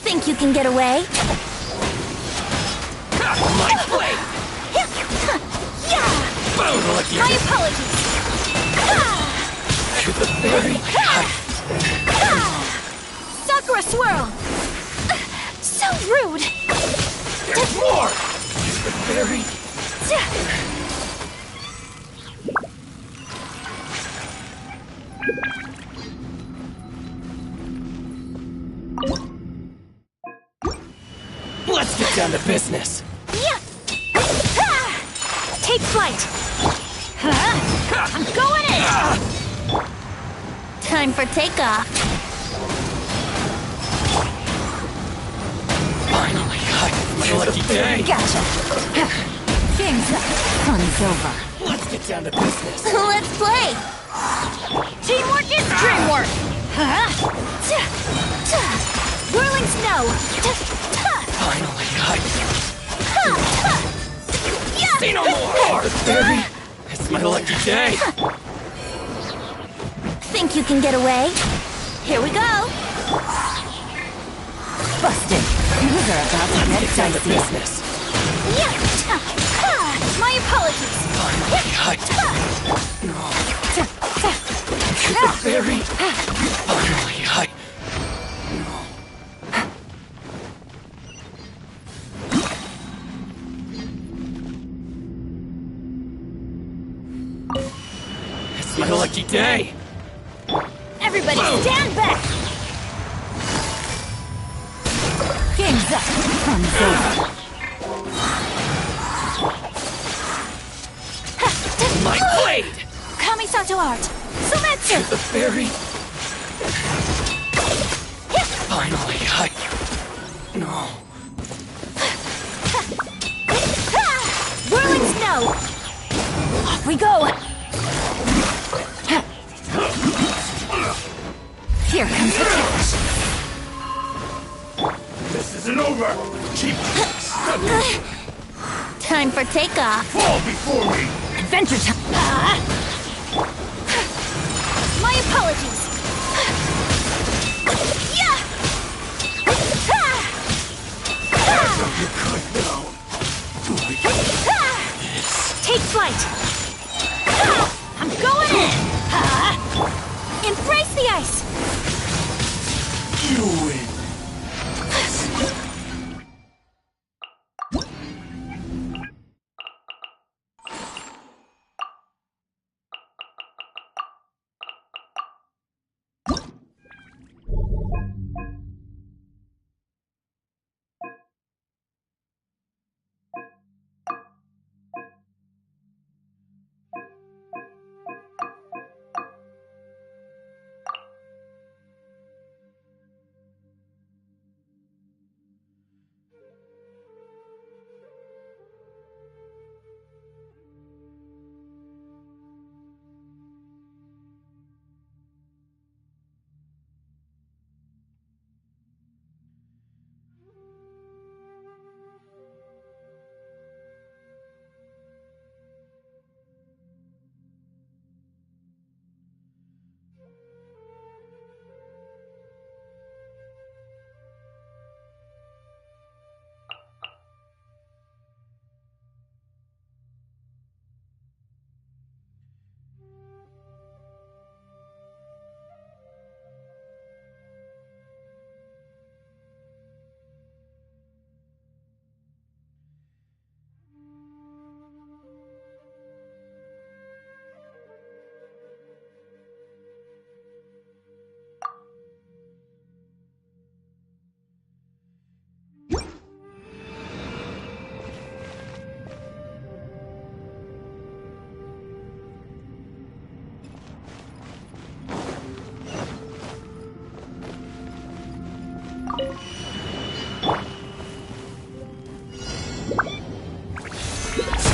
Think you can get away? My blade! My apologies! To the very Sakura swirl! So rude! There's more! To the very Let's get down to business. Take flight! I'm going in! Time for takeoff. Finally, my lucky day. Gotcha! Game's up. Fun's over. Let's get down to business. Let's play. Teamwork is dreamwork! Whirling snow! Finally, see no more! The fairy! It's my lucky day! Think you can get away? Here we go. Busted. Things are about to get Down to dicey. business. My apologies. Today's my lucky day. Everybody stand back! Game's up. Fun's over. My blade! Kamisato art! Sumetsu! The fairy? Finally, No. Whirling snow! Off we go! Here comes the catch. This isn't over! Keep Time for takeoff. fall before me! Adventure time. My apologies. Yeah. Take flight. I'm going in. Embrace the ice. You win!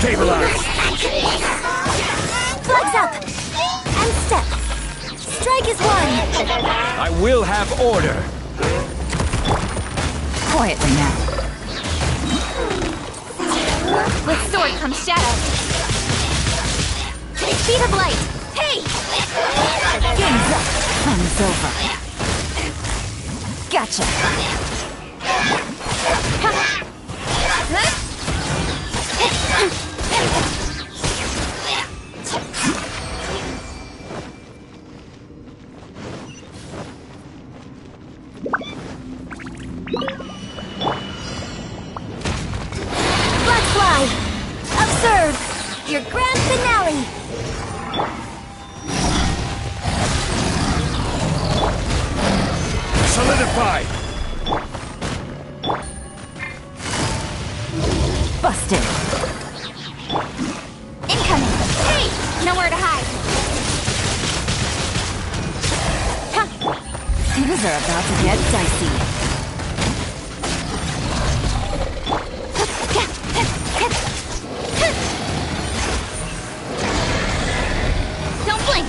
Stabilize! Flex up. And step. Strike is one. I will have order! Quietly now. With sword comes shadow. Speed of light. Hey! Game's up. Fun's over. Gotcha. Black fly. Observe your grand finale. Solidify! Busted. Incoming. Hey! Nowhere to hide. Things are about to get dicey. Don't blink.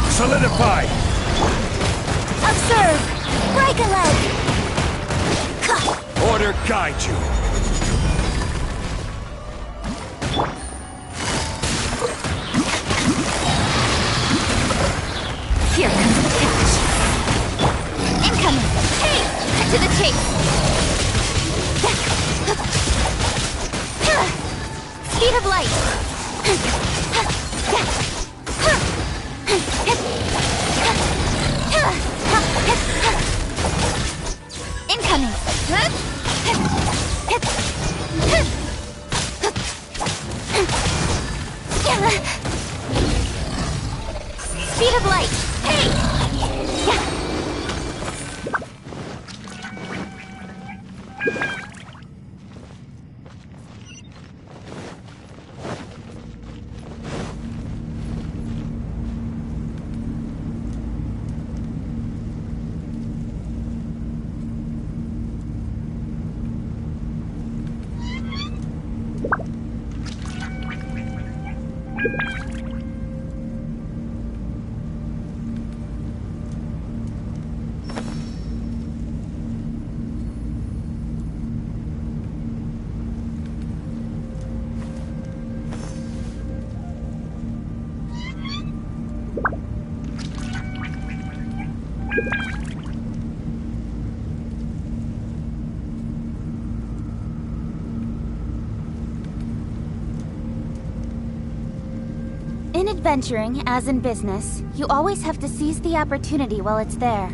Solidify! Observe. Break a leg. Order guide you! Here comes the catch. Incoming. Hey! Cut to the chase. Speed of light. Speed of light! Hey! Yeah. In adventuring, as in business, you always have to seize the opportunity while it's there.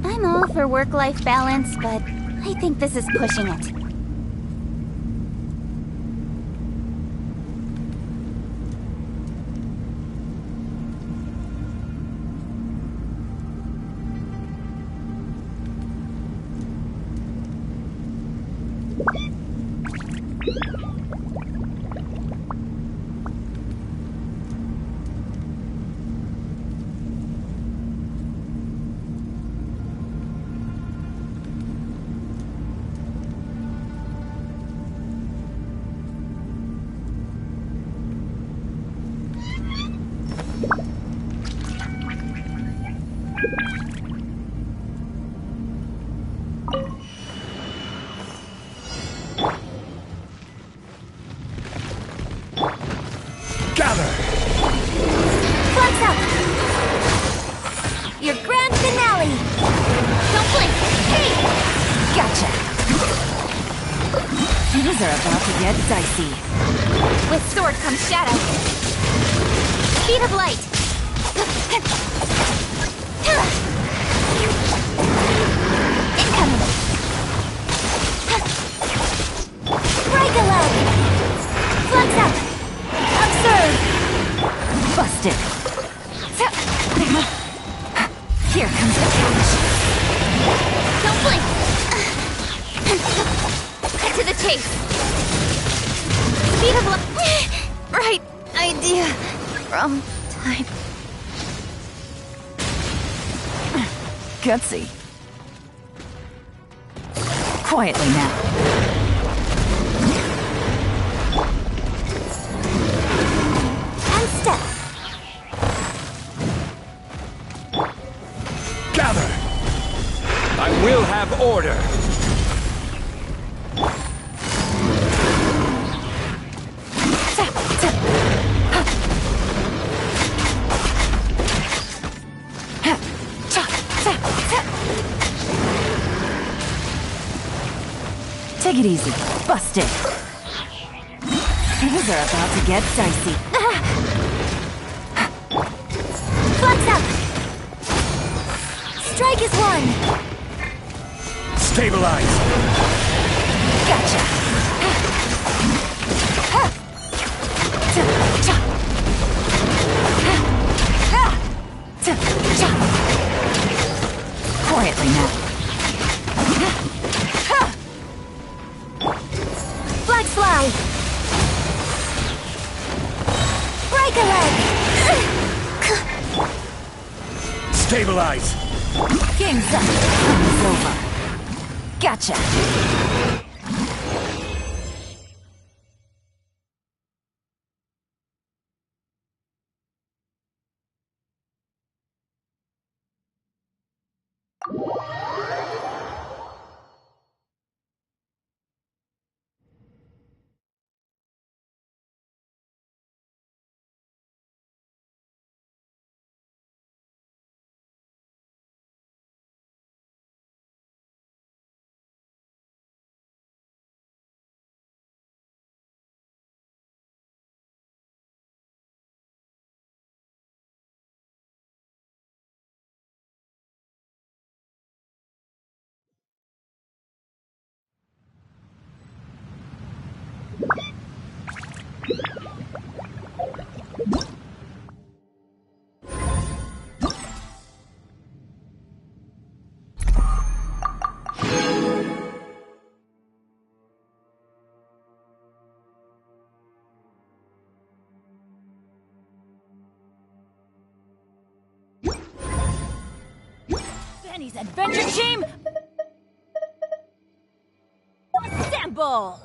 I'm all for work-life balance, but I think this is pushing it. Your grand finale! Don't blink! Hey! Gotcha! Things are about to get dicey. With sword comes shadow. Speed of light! Incoming! Break a leg! Flex up! Absurd! Busted! Here comes the catch. Don't blink! Cut to the chase. Speed of light. Right idea. Wrong time. Gutsy. Quietly now. And step. Gather! I will have order! Take it easy. Busted. Things are about to get dicey. Flux up! Strike is one! Stabilize! Gotcha. Quietly now. Flag fly! Break a leg! Stabilize! Game's up. It's over. Gotcha. Benny's adventure team! Assemble!